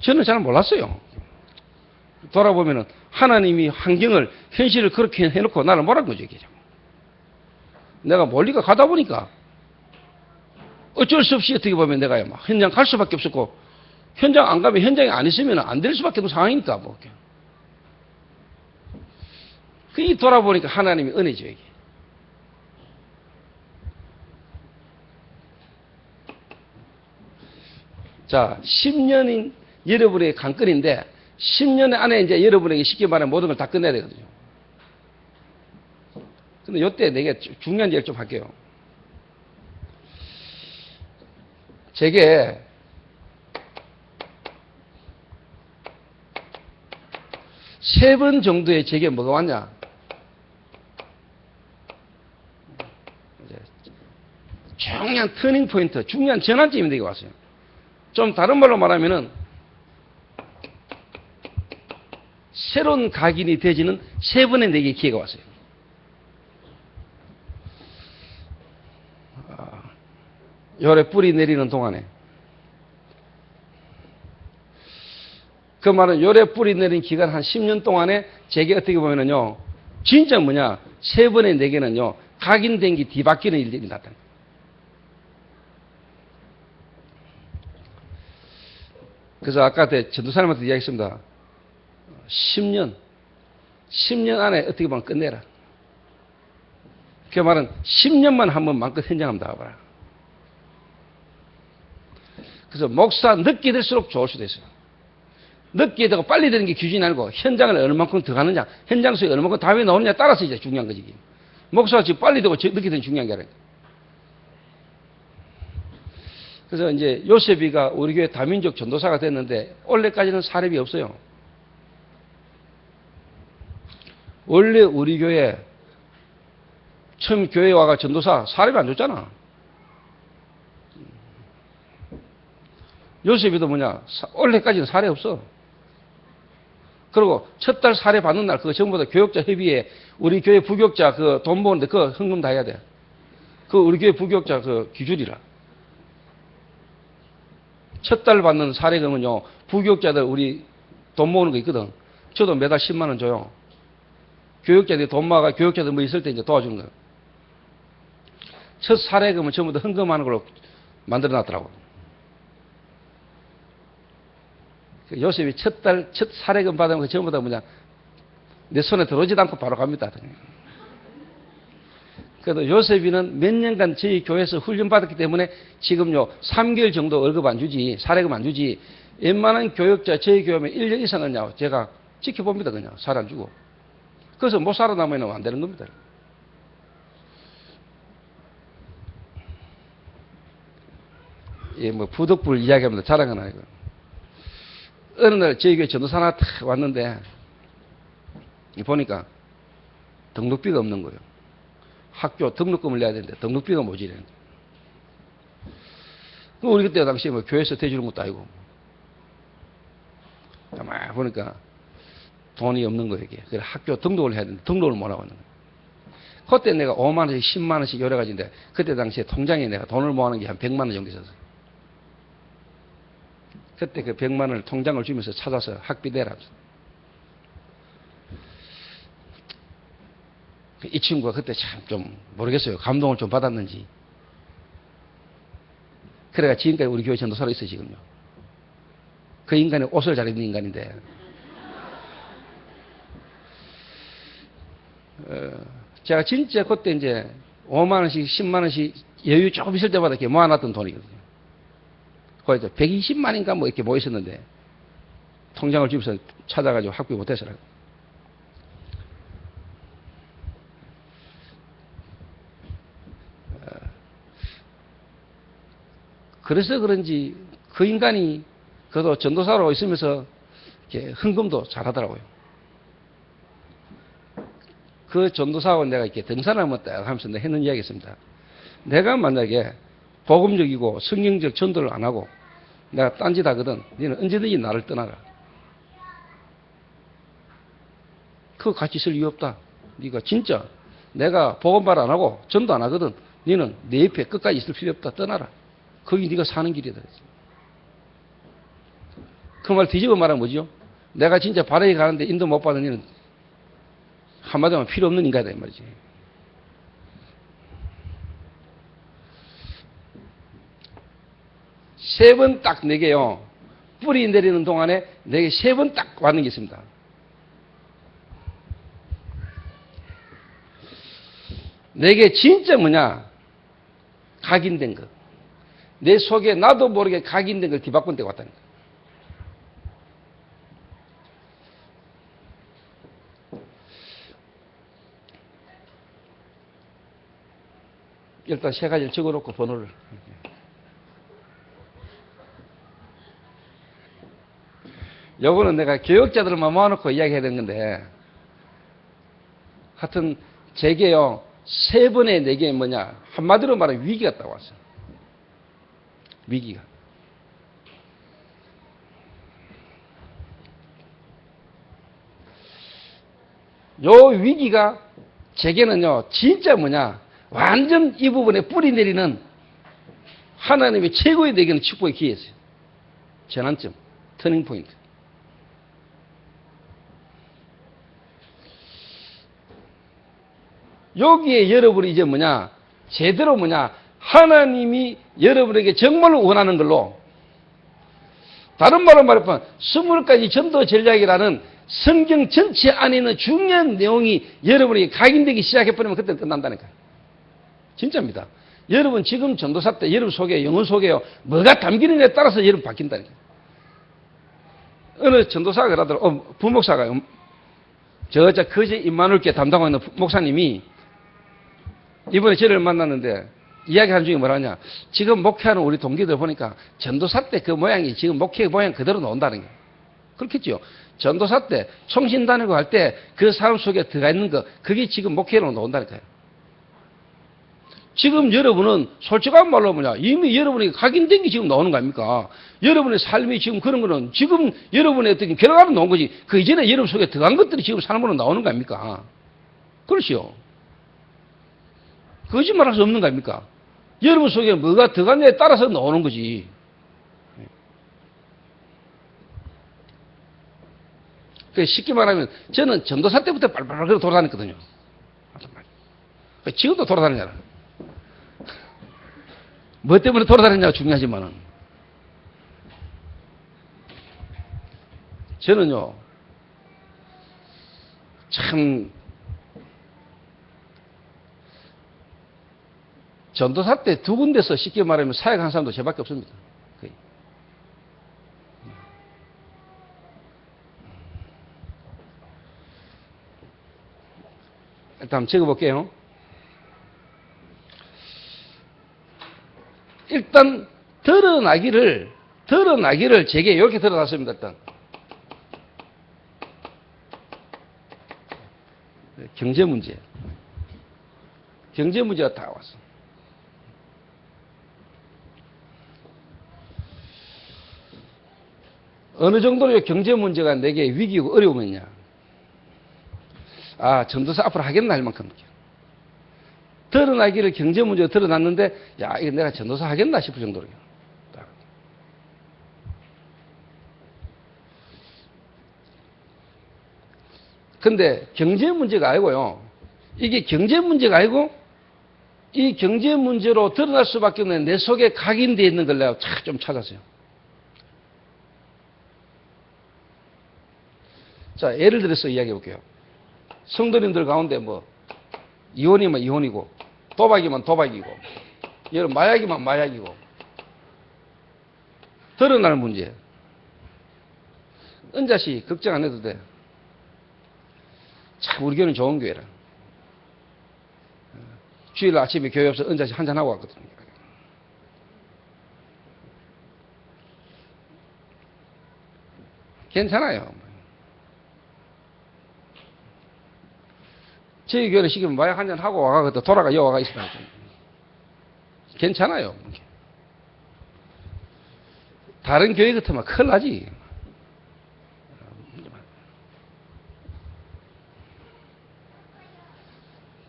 저는 잘 몰랐어요. 돌아보면은 하나님이 환경을, 현실을 그렇게 해놓고 나를 뭐라는 거죠, 이게. 내가 멀리가 가다 보니까 어쩔 수 없이 어떻게 보면 내가 막 현장 갈 수밖에 없었고, 현장 안 가면 현장에 안 있으면 안 될 수밖에 없는 상황이니까 뭐. 그 돌아보니까 하나님이 은혜죠, 이게. 자, 10년인 여러분의 관건인데 10년 안에 이제 여러분에게 쉽게 말하면 모든 걸 다 끝내야 되거든요. 근데 이때 내가 중요한 얘기를 좀 할게요. 제게 세 번 정도의 제게 뭐가 왔냐? 중요한 터닝 포인트, 중요한 전환점이 되게 왔어요. 좀 다른 말로 말하면은 새로운 각인이 되지는 세 번의 내게 기회가 왔어요. 요래 뿌리 내리는 동안에. 그 말은 요래 뿌리 내린 기간 한 10년 동안에 제게 어떻게 보면은요, 진짜 뭐냐, 세 번의 내게는요, 각인된 게 뒤바뀌는 일들이 나타나요. 그래서 아까 전도사님한테 이야기했습니다. 10년 안에 어떻게 보면 끝내라. 그 말은 10년만 한번 마음껏 현장 한번 나와봐라. 그래서 목사 늦게 될수록 좋을 수도 있어요. 늦게 되고 빨리 되는 게 기준이 아니고 현장을 얼마만큼 더 가느냐, 현장 속에 얼마만큼 답이 나오느냐에 따라서 이제 중요한 거지. 목사가 지금 빨리 되고 늦게 되는 중요한 게 아니라. 그래서 이제 요셉이가 우리 교회 다민족 전도사가 됐는데 올해까지는 사례비 없어요. 원래 우리 교회 처음 교회에 와가 전도사 사례비 안 줬잖아. 요셉이도 뭐냐, 올해까지는 사례 없어. 그리고 첫 달 사례 받는 날 그거 전부 다 교역자 협의회 우리 교회 부교역자 그 돈 모으는데 그거 헌금 다 해야 돼. 그 우리 교회 부교역자 그 기준이라. 첫 달 받는 사례금은요, 부교역자들 우리 돈 모으는 거 있거든. 저도 매달 10만 원 줘요. 교역자들이 돈 모아가 교역자들 뭐 있을 때 이제 도와주는 거예요. 첫 사례금은 전부 다 헌금하는 걸로 만들어 놨더라고. 요셉이 첫 사례금 받으면 그 전부 다 뭐냐, 내 손에 들어오지도 않고 바로 갑니다. 그래도 요셉이는 몇 년간 저희 교회에서 훈련받았기 때문에 지금요, 3개월 정도 월급 안 주지, 사례금 안 주지, 웬만한 교역자 저희 교회면 1년 이상은요, 제가 지켜봅니다. 그냥 살 안 주고. 그래서 못 살아남으면 안 되는 겁니다. 예, 뭐 부덕불 이야기합니다. 자랑은 아니고. 어느 날 저희 교회 전도사 하나 탁 왔는데 보니까 등록비가 없는 거예요. 학교 등록금을 내야 되는데 등록비가 모자라는 거예요. 우리 그때 당시에 뭐 교회에서 대주는 것도 아니고 가만히 보니까 돈이 없는 거예요. 그래서 학교 등록을 해야 되는데 등록을 못 하고 있는 거예요. 그때 내가 5만 원씩 10만 원씩 여러 가지인데 그때 당시에 통장에 내가 돈을 모아놓은 게 한 100만 원 정도 있었어요. 그때 그 100만 원을 통장을 주면서 찾아서 학비 내라. 이 친구가 그때 참 좀 모르겠어요. 감동을 좀 받았는지. 그래가 지금까지 우리 교회 전도사로 있어요, 지금요. 그 인간이 옷을 잘 입는 인간인데. 제가 진짜 그때 이제 5만 원씩 10만 원씩 여유 조금 있을 때마다 이렇게 모아놨던 돈이거든요. 거의 120만인가 뭐 이렇게 모였었는데 통장을 주면서 찾아가지고 학비 못해서라고. 그래서 그런지 그 인간이 그래도 전도사로 있으면서 이렇게 헌금도 잘하더라고요. 그 전도사하고 내가 이렇게 등산을 한번 딱 하면서 내가 했는 이야기 있습니다. 내가 만약에 복음적이고 성경적 전도를 안 하고 내가 딴짓 하거든. 너는 언제든지 나를 떠나라. 그거 같이 있을 이유 없다. 네가 진짜 내가 복음발 안 하고 전도 안 하거든. 너는 내 옆에 끝까지 있을 필요 없다. 떠나라. 거기 네가 사는 길이다. 그 말 뒤집어 말하면 뭐죠? 내가 진짜 바르게 가는데 인도 못 받은 너는 한마디로 하면 필요 없는 인간이다 이 말이지. 세 번 딱 내게요. 뿌리 내리는 동안에 내게 세 번 딱 왔는 게 있습니다. 내게 진짜 뭐냐? 각인된 거. 내 속에 나도 모르게 각인된 걸 뒤바꾼 때가 왔다는 거예요. 일단 세 가지를 적어놓고 번호를. 요거는 내가 교역자들만 모아놓고 이야기해야 되는 건데, 하여튼, 제게요, 세 번의 내게 뭐냐, 한마디로 말하면 위기가 딱 왔어요. 위기가. 요 위기가 제게는요, 진짜 뭐냐, 완전 이 부분에 뿌리 내리는 하나님의 최고의 내게는 축복의 기회였어요. 전환점, 터닝 포인트. 여기에 여러분이 이제 뭐냐, 제대로 뭐냐, 하나님이 여러분에게 정말로 원하는 걸로, 다른 말로 말하면 20가지 전도 전략이라는 성경 전체 안에 있는 중요한 내용이 여러분에게 각인되기 시작해버리면 그때는 끝난다니까요. 진짜입니다. 여러분 지금 전도사 때 여러분 속에, 영혼 속에요, 뭐가 담기느냐에 따라서 여러분 바뀐다니까요. 어느 전도사가 그러더라고요. 부목사가, 거제 임마누엘교회 담당하고 있는 목사님이 이번에 저를 만났는데 이야기하는 중에 뭐라냐, 지금 목회하는 우리 동기들 보니까 전도사 때 그 모양이 지금 목회 모양 그대로 나온다는 거예요. 그렇겠죠. 전도사 때 총신 다니고 할 때 그 사람 속에 들어가 있는 거, 그게 지금 목회로 나온다니까요. 지금 여러분은 솔직한 말로 뭐냐, 이미 여러분이 각인된 게 지금 나오는 거 아닙니까? 여러분의 삶이 지금 그런 거는 지금 여러분의 어떤 결과로 나온 거지, 그 이전에 여러분 속에 들어간 것들이 지금 삶으로 나오는 거 아닙니까? 그렇죠. 거짓말 할 수 없는 거 아닙니까? 여러분 속에 뭐가 들어갔냐에 따라서 나오는 거지. 쉽게 말하면 저는 전도사 때부터 빨빨빨 돌아다녔거든요. 지금도 돌아다니잖아. 뭐 때문에 돌아다니냐가 중요하지만은 저는요 참 전도사 때 두 군데서 쉽게 말하면 사역한 사람도 저밖에 없습니다. 거의. 일단 한번 적어볼게요. 일단 드러나기를 제게 이렇게 드러났습니다. 일단 경제 문제가 다 왔어. 어느 정도로 경제 문제가 내게 위기고 어려우면요, 아, 전도사 앞으로 하겠나 할 만큼 드러나기를 경제 문제가 드러났는데, 야, 이거 내가 전도사 하겠나 싶을 정도로. 근데 경제 문제가 아니고요. 이게 경제 문제가 아니고, 이 경제 문제로 드러날 수밖에 없는 내 속에 각인되어 있는 걸 내가 좀 찾았어요. 자, 예를 들어서 이야기해 볼게요. 성도님들 가운데 뭐, 이혼이면 이혼이고, 도박이면 도박이고, 여러분 마약이면 마약이고, 드러날 문제. 은자씨 걱정 안 해도 돼. 참 우리 교회는 좋은 교회라. 주일 아침에 교회 없어 은자씨 한잔하고 왔거든요. 괜찮아요. 저희 교회는 시키면 마약 한잔하고 와가거든. 돌아가 여와가 있으면 괜찮아요. 다른 교회 같으면 큰일 나지.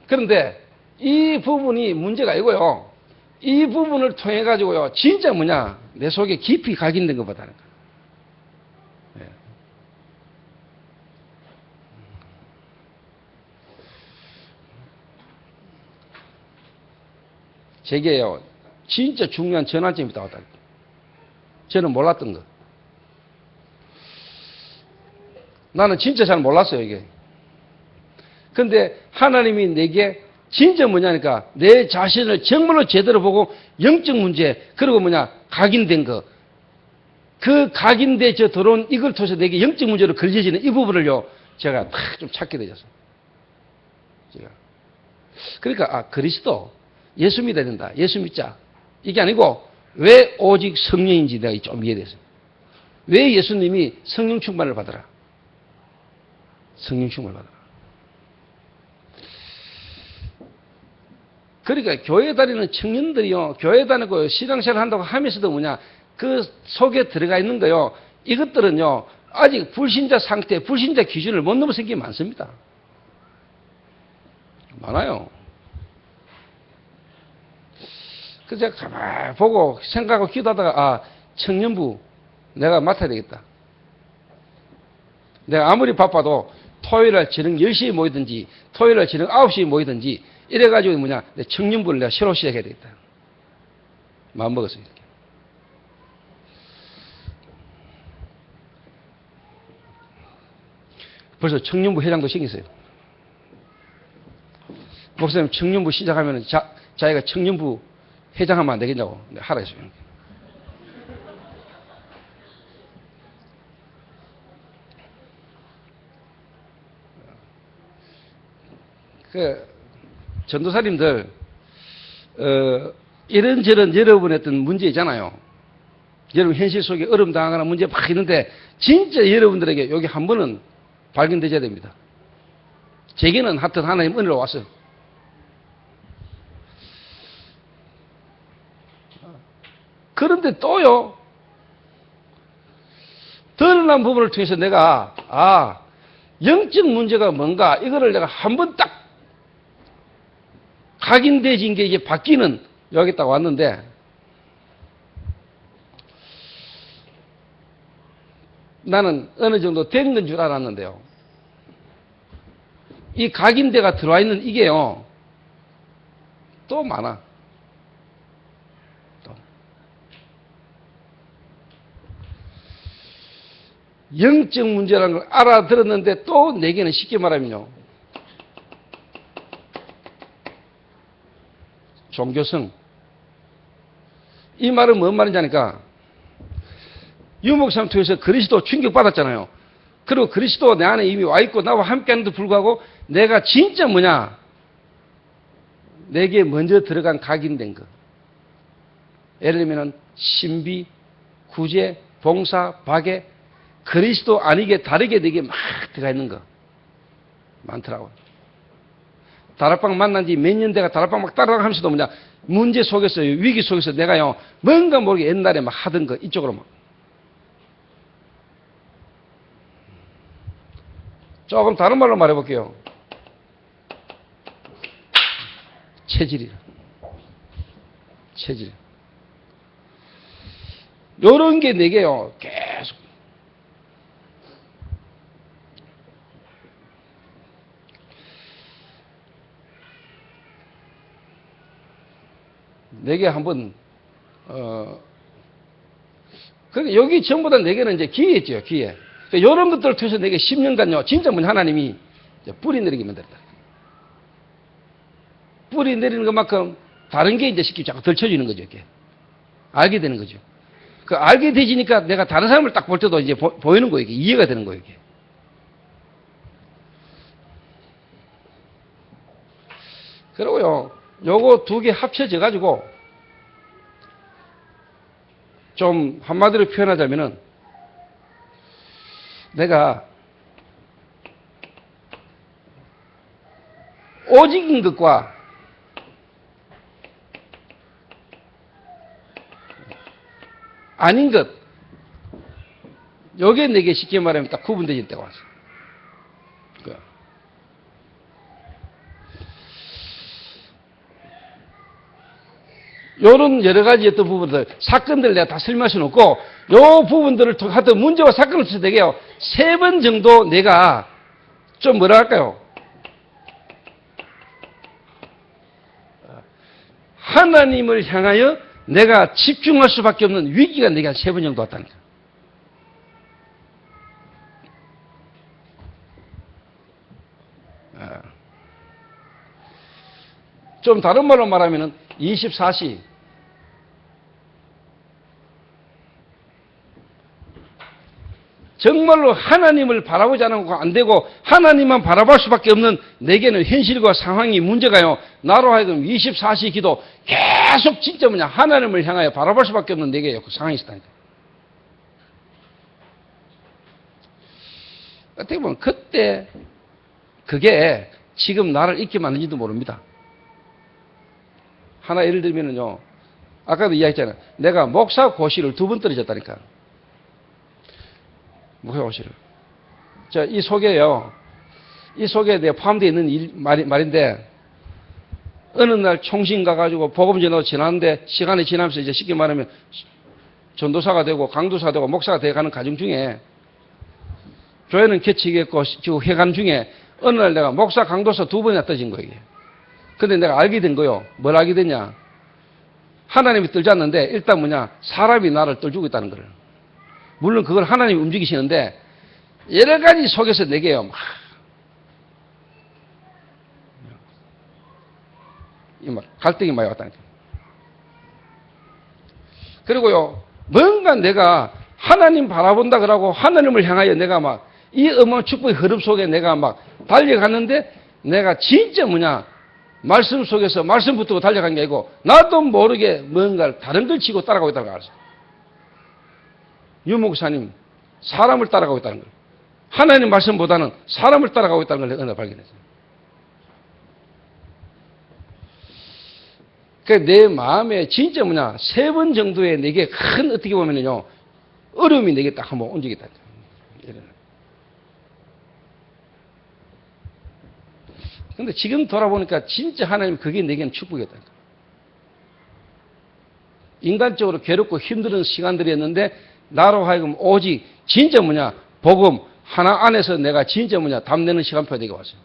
그런데 이 부분이 문제가 아니고요. 이 부분을 통해 가지고요, 진짜 뭐냐, 내 속에 깊이 각인된 것보다는. 제게요, 진짜 중요한 전환점이 있다고 하다. 저는 몰랐던 거. 나는 진짜 잘 몰랐어요, 이게. 근데 하나님이 내게 진짜 뭐냐니까, 내 자신을 정말로 제대로 보고 영적 문제, 그리고 뭐냐, 각인된 거. 그 각인돼 저 들어온 이걸 통해서 내게 영적 문제로 걸려지는 이 부분을요, 제가 다 좀 찾게 되졌어요. 제가. 그러니까, 아, 그리스도. 예수 믿어야 된다. 예수 믿자. 이게 아니고 왜 오직 성령인지 내가 좀 이해됐어요. 왜 예수님이 성령 충만을 받으라. 성령 충만을 받으라. 그러니까 교회 다니는 청년들이요, 교회 다니고 신앙생활 한다고 하면서도 뭐냐, 그 속에 들어가 있는 거요, 이것들은요 아직 불신자 상태, 불신자 기준을 못 넘어선 게 많습니다. 많아요. 그래서 제가 가만히 보고 생각하고 기도하다가, 아, 청년부 내가 맡아야 되겠다. 내가 아무리 바빠도 토요일날 저녁 10시에 모이든지 토요일날 저녁 9시에 모이든지 이래가지고 뭐냐, 내 청년부를 내가 새로 시작해야 되겠다. 마음먹었어요. 벌써 청년부 회장도 생겼어요. 목사님, 청년부 시작하면 자기가 청년부 회장하면 안 되겠냐고 하라 했어요. 그 전도사님들 이런저런 여러분의 어떤 문제 있잖아요. 여러분 현실 속에 어려움 당하거나 문제 막 있는데 진짜 여러분들에게 여기 한 번은 발견되셔야 됩니다. 제게는 하여튼 하나님 은혜로 왔어요. 그런데 또요, 드러난 부분을 통해서 내가, 영적 문제가 뭔가, 이거를 내가 한번 딱 각인되어진 게 이제 바뀌는, 여기 딱 왔는데, 나는 어느 정도 된 건 줄 알았는데요. 이 각인대가 들어와 있는 이게요, 또 많아. 또. 영적 문제라는 걸 알아들었는데 또 내게는 쉽게 말하면요, 종교성. 이 말은 뭔 말인지 아니까, 유목사님 통해서 그리스도 충격받았잖아요. 그리고 그리스도 내 안에 이미 와 있고 나와 함께 하는데도 불구하고 내가 진짜 뭐냐, 내게 먼저 들어간 각인된 거. 예를 들면 신비, 구제, 봉사, 박애, 그리스도 아니게 다르게 내게 막 들어가 있는 거 많더라고요. 다락방 만난 지 몇 년 돼가 다락방 막 따라가면서도 뭐냐, 문제 속에서, 위기 속에서 내가요, 뭔가 모르게 옛날에 막 하던 거 이쪽으로 막. 조금 다른 말로 말해볼게요. 체질이라. 체질. 요런 게 내게요, 계속. 내게 한번, 그러니까 여기 전부 다 내게는 이제 기회였죠, 기회. 그러니까 이런 것들을 통해서 내게 10년간요, 진짜 뭐 하나님이 뿌리 내리게 만들었다. 뿌리 내리는 것만큼 다른 게 이제 쉽게 자꾸 덜쳐지는 거죠, 이렇게. 알게 되는 거죠. 그 알게 되지니까 내가 다른 사람을 딱 볼 때도 이제 보이는 거예요, 이게. 이해가 되는 거예요, 이게. 그리고요, 요거 두 개 합쳐져 가지고 좀 한마디로 표현하자면은, 내가 오직인 것과 아닌 것, 요게 내게 쉽게 말하면 딱 구분되질 때가 왔어. 요런 여러 가지 어떤 부분들, 사건들 내가 다 설명할 수는 없고, 요 부분들을 하여튼 문제와 사건을 통해서 되게요, 3번 정도 내가 좀 뭐라 할까요? 하나님을 향하여 내가 집중할 수밖에 없는 위기가 내게 한 3번 정도 왔다니까. 좀 다른 말로 말하면은 24시 정말로 하나님을 바라보지 않고 안 되고 하나님만 바라볼 수밖에 없는 내게는 현실과 상황이 문제가요, 나로 하여금 24시 기도 계속 진짜 뭐냐, 하나님을 향하여 바라볼 수밖에 없는 내게 그 상황이 있었다니까. 어떻게 보면 그때 그게 지금 나를 잊게 만든지도 모릅니다. 하나 예를 들면은요, 아까도 이야기했잖아요. 내가 목사 고시를 2번 떨어졌다니까. 목사 고시를. 자, 이 속에요, 이 속에 내가 포함되어 있는 말인데, 어느 날 총신 가가지고 복음 전하고 지나는데, 시간이 지나면서 이제 쉽게 말하면 전도사가 되고 강도사가 되고 목사가 되어가는 과정 중에, 교회는 개척했고 회관 중에 어느 날 내가 목사 강도사 2번이나 떠진 거예요. 근데 내가 알게 된 거요. 뭘 알게 됐냐? 하나님이 떨지 않는데 일단 뭐냐? 사람이 나를 떨주고 있다는 거를. 물론 그걸 하나님이 움직이시는데 여러 가지 속에서 내게요, 막 갈등이 많이 왔다니까. 그리고요, 뭔가 내가 하나님 바라본다 그러고 하나님을 향하여 내가 막 이 어마어마한 축복의 흐름 속에 내가 막 달려갔는데, 내가 진짜 뭐냐, 말씀 속에서 말씀 붙들고 달려간 게 아니고 나도 모르게 뭔가를 다른 걸 치고 따라가고 있다는 걸 알았어요. 유 목사님, 사람을 따라가고 있다는 걸. 하나님 말씀보다는 사람을 따라가고 있다는 걸 내가 발견했어요. 내 마음에 진짜 뭐냐, 3번 정도의 내게 큰 어떻게 보면요, 어려움이 내게 딱 한번 온 적이 있다. 근데 지금 돌아보니까 진짜 하나님 그게 내게는 축복이었다. 인간적으로 괴롭고 힘든 시간들이었는데 나로 하여금 오직 진짜 뭐냐, 복음 하나 안에서 내가 진짜 뭐냐, 담내는 시간표가 되게 왔어요.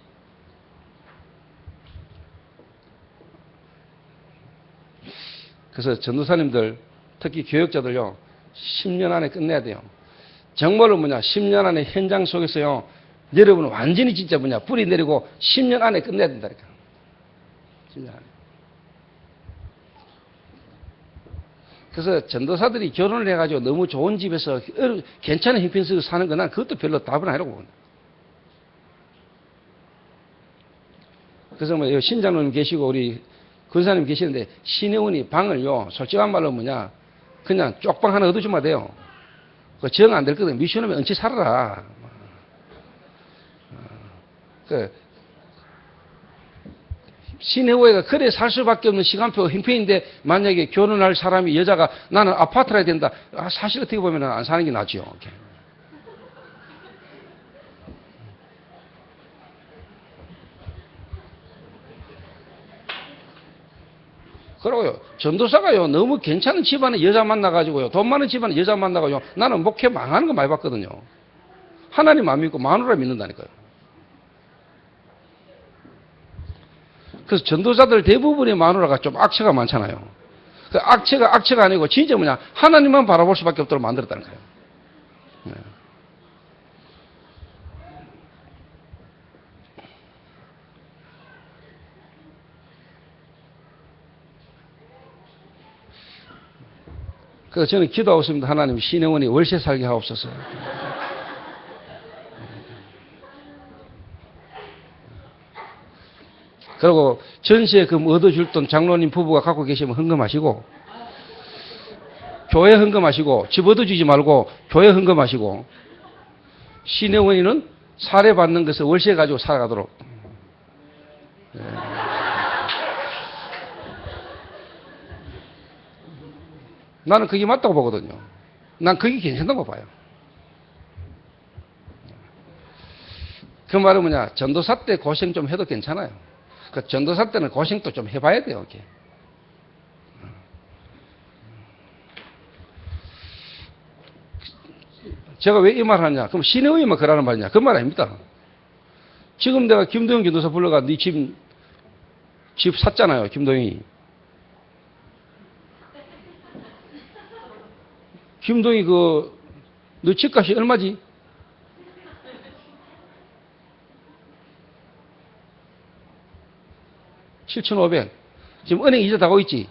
그래서 전도사님들, 특히 교역자들요, 10년 안에 끝내야 돼요. 정말로 뭐냐, 10년 안에 현장 속에서요, 여러분은 완전히 진짜 뭐냐, 뿌리 내리고 10년 안에 끝내야 된다니까. 10년 안에. 그래서 전도사들이 결혼을 해가지고 너무 좋은 집에서 괜찮은 형편에서 사는 건 난 그것도 별로 답은 아니라고 봅니다. 그래서 뭐 신장로님 계시고 우리 권사님 계시는데 신혜원이 방을요, 솔직한 말로 뭐냐, 그냥 쪽방 하나 얻어주면 돼요. 정 안 될 거든. 미션하면 얹혀 살아라. 신혜호가 그래 살 수밖에 없는 시간표 형편인데 만약에 결혼할 사람이 여자가 나는 아파트라 해야 된다. 사실 어떻게 보면 안 사는 게 낫죠. 그러고요, 전도사가요, 너무 괜찮은 집안에 여자 만나가지고요, 돈 많은 집안에 여자 만나가지고 나는 목회 망하는 거 많이 봤거든요. 하나님 안 믿고 마누라 믿는다니까요. 그래서 전도자들 대부분의 마누라가 좀 악체가 많잖아요. 그 악체가 아니고 진짜 뭐냐, 하나님만 바라볼 수밖에 없도록 만들었다는 거예요. 네. 그래서 저는 기도하고 있습니다. 하나님, 신혜원이 월세 살게 하옵소서. 그리고 전세금 얻어줄 돈 장로님 부부가 갖고 계시면 헌금하시고, 교회 헌금하시고, 집 얻어주지 말고 교회 헌금하시고, 신혜원이는 살해받는 것을 월세 가지고 살아가도록. 네. 나는 그게 맞다고 보거든요. 난 그게 괜찮다고 봐요. 그 말은 뭐냐, 전도사 때 고생 좀 해도 괜찮아요. 그 전도사 때는 고생도 좀 해봐야 돼요. 이렇게. 제가 왜 이 말 하냐? 그럼 신혜원이만 그러는 말이냐? 그 말 아닙니다. 지금 내가 김도영 전도사 불러가 네 집 샀잖아요. 김도영이. 김동희 너 집값이 얼마지? $7,500. 지금 은행 이자 다 오고 있지?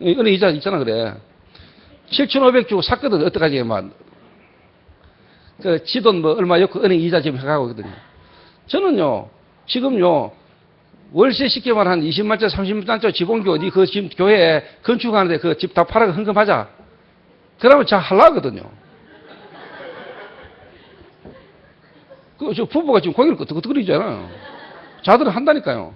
은행 이자 있잖아, 그래. 7,500 주고 샀거든, 어떡하지, 지돈 얼마였고, 은행 이자 지금 해가고 있거든요. 저는요, 지금요, 월세 쉽게 말한 20만짜리, 30만짜리 집 옮겨, 그 지금 교회에 건축하는데 그 집 다 팔아서 헌금하자. 그러면 잘 하려거든요. 저 부부가 지금 고개를 끄덕끄덕거리잖아요. 자들은 한다니까요.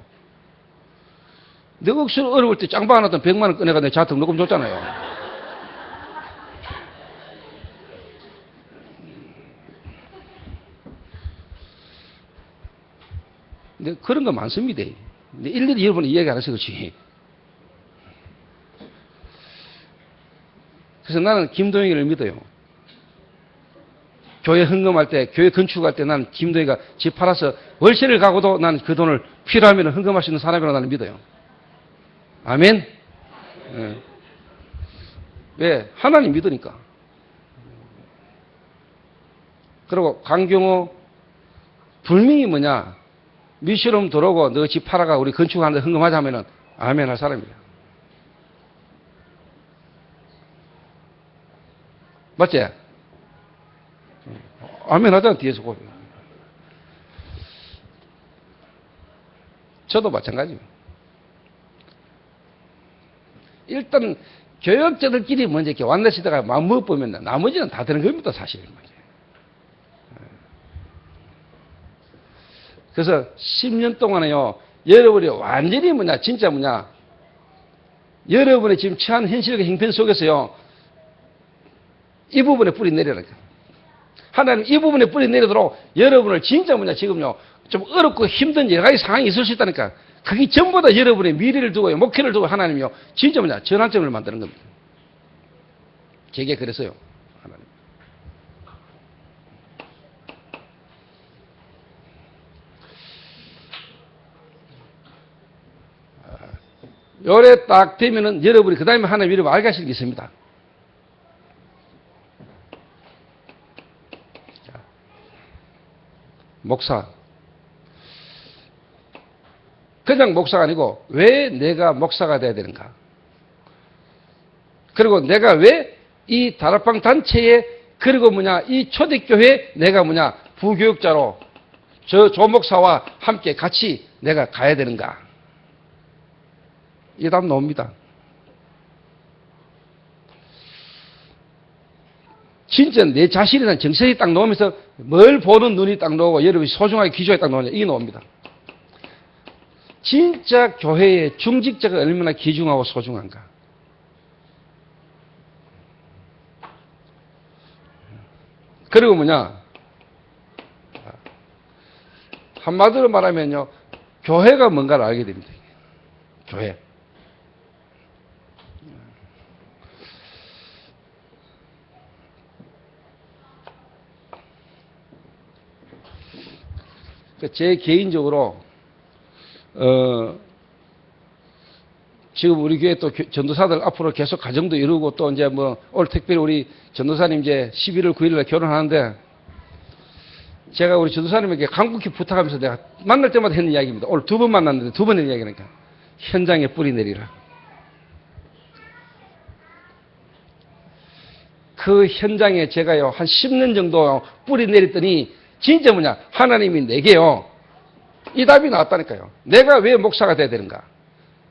내가 억수로 어려울 때 짱방 하나 던 100만 원 꺼내가 내 자 등록금 줬잖아요. 근데 그런 거 많습니다. 근데 일일이 여러분 이야기 안 해서 그렇지. 그래서 나는 김도영이를 믿어요. 교회 헌금할 때, 교회 건축할 때 나는 김도영이가 집 팔아서 월세를 가고도 나는 그 돈을 필요하면 헌금할 수 있는 사람이라고 나는 믿어요. 아멘? 네. 왜? 하나님 믿으니까. 그리고 강경호, 불명이 뭐냐? 미시름 들어오고 너 집 팔아가 우리 건축하는데 헌금하자 하면은 아멘 할 사람이야. 맞지? 아멘 하잖아, 뒤에서 고백. 저도 마찬가지예요. 일단, 교역자들끼리 먼저 이렇게 완나시다가 마음 먹어보면 나머지는 다 되는 겁니다, 사실. 그래서 10년 동안에요, 여러분이 완전히 뭐냐, 진짜 뭐냐, 여러분의 지금 처한 현실과 형편 속에서요, 이 부분에 뿌리 내리라니까. 하나님 이 부분에 뿌리 내리도록 여러분을 진짜 지금요, 좀 어렵고 힘든 여러 가지 상황이 있을 수 있다니까. 그게 전부 다 여러분의 미래를 두고요, 목표를 두고 하나님이요, 진짜 전환점을 만드는 겁니다. 제게 그랬어요, 하나님. 요래 딱 되면은 여러분이 그 다음에 하나님 이름 알게 하실 게 있습니다. 자, 목사. 그냥 목사가 아니고 왜 내가 목사가 돼야 되는가? 그리고 내가 왜 이 다락방 단체에, 그리고 이 초대교회에 내가 부교육자로 저 조목사와 함께 같이 내가 가야 되는가? 이 답 나옵니다. 진짜 내 자신에 대한 정신이 딱 나오면서 뭘 보는 눈이 딱 나오고 여러분이 소중하게 기조에 딱 나오냐, 이게 나옵니다. 진짜 교회의 중직자가 얼마나 귀중하고 소중한가. 그리고 한마디로 말하면요, 교회가 뭔가를 알게 됩니다. 교회. 제 개인적으로 지금 우리 교회 또 전도사들 앞으로 계속 가정도 이루고 또 이제 올 특별히 우리 전도사님 이제 11월 9일날 결혼하는데, 제가 우리 전도사님에게 간곡히 부탁하면서 내가 만날 때마다 했는 이야기입니다. 오늘 2번 만났는데 2번 했는 이야기니까. 현장에 뿌리 내리라. 그 현장에 제가요, 한 10년 정도 뿌리 내렸더니, 진짜 하나님이 내게요, 이 답이 나왔다니까요. 내가 왜 목사가 돼야 되는가?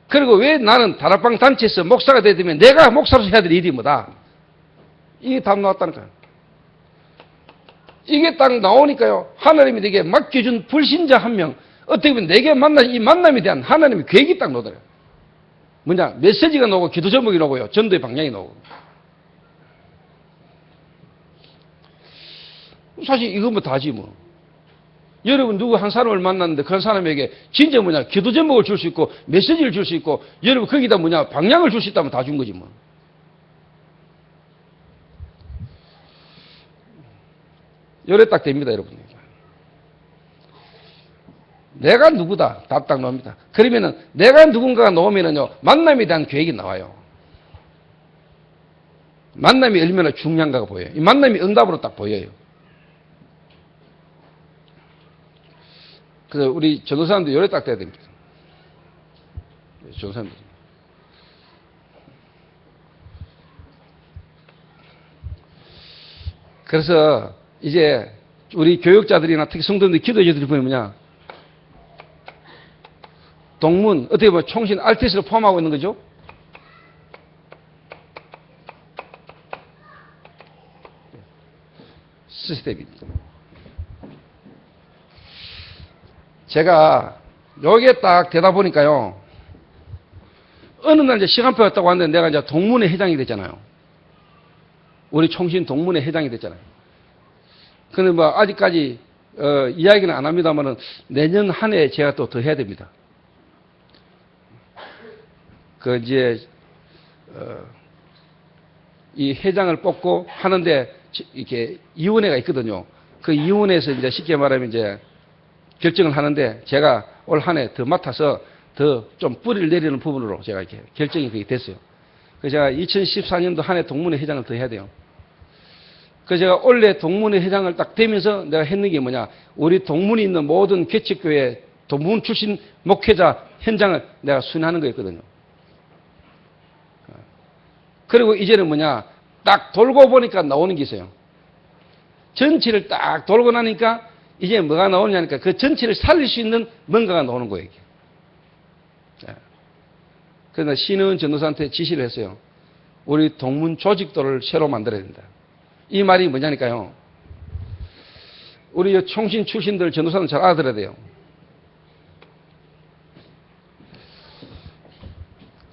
그리고 왜 나는 다락방 단체에서 목사가 돼야 되면 내가 목사로서 해야 될 일이 뭐다? 이게 답 나왔다니까요. 이게 딱 나오니까요, 하나님이 내게 맡겨준 불신자 한 명, 어떻게 보면 내게 만난 이 만남에 대한 하나님의 계획이 딱 나오더래요. 메시지가 나오고 기도 제목이 나오고요, 전도의 방향이 나오고. 사실 이거 다지 뭐. 여러분 누구 한 사람을 만났는데 그 사람에게 진짜 기도 제목을 줄 수 있고 메시지를 줄 수 있고, 여러분 거기다 방향을 줄 수 있다면 다 준 거지 뭐. 요래 딱 됩니다, 여러분. 내가 누구다, 답 딱 나옵니다. 그러면은 내가 누군가가 나오면은요, 만남에 대한 계획이 나와요. 만남이 얼마나 중요한가가 보여요. 이 만남이 응답으로 딱 보여요. 그래서 우리 전도사님도 요래 딱 돼야 됩니다. 전도사님도. 그래서 이제 우리 교육자들이나 특히 성도님들 기도해주들이 보면 동문, 어떻게 보면 총신 RTS를 포함하고 있는 거죠. 시스템입니다. 제가 여기에 딱 되다 보니까요, 어느 날 이제 시간표가 딱 왔는데 내가 이제 동문회 회장이 됐잖아요. 우리 총신 동문회 회장이 됐잖아요. 근데 아직까지 이야기는 안 합니다만은 내년 한 해 제가 또 더 해야 됩니다. 이 회장을 뽑고 하는데 이렇게 위원회가 있거든요. 그 위원회에서 이제 쉽게 말하면 이제 결정을 하는데, 제가 올 한 해 더 맡아서 더 좀 뿌리를 내리는 부분으로 제가 이렇게 결정이 그게 됐어요. 그래서 제가 2014년도 한 해 동문회 회장을 더 해야 돼요. 그래서 제가 원래 동문회 회장을 딱 되면서 내가 했는 게 우리 동문이 있는 모든 개척교회 동문 출신 목회자 현장을 내가 순회하는 거였거든요. 그리고 이제는 딱 돌고 보니까 나오는 게 있어요. 전체를 딱 돌고 나니까 이제 뭐가 나오냐니까 그 전체를 살릴 수 있는 뭔가가 나오는 거예요. 그래서 신은 전도사한테 지시를 했어요. 우리 동문 조직도를 새로 만들어야 된다. 이 말이 뭐냐니까요. 우리 총신 출신들 전도사는 잘 알아들어야 돼요.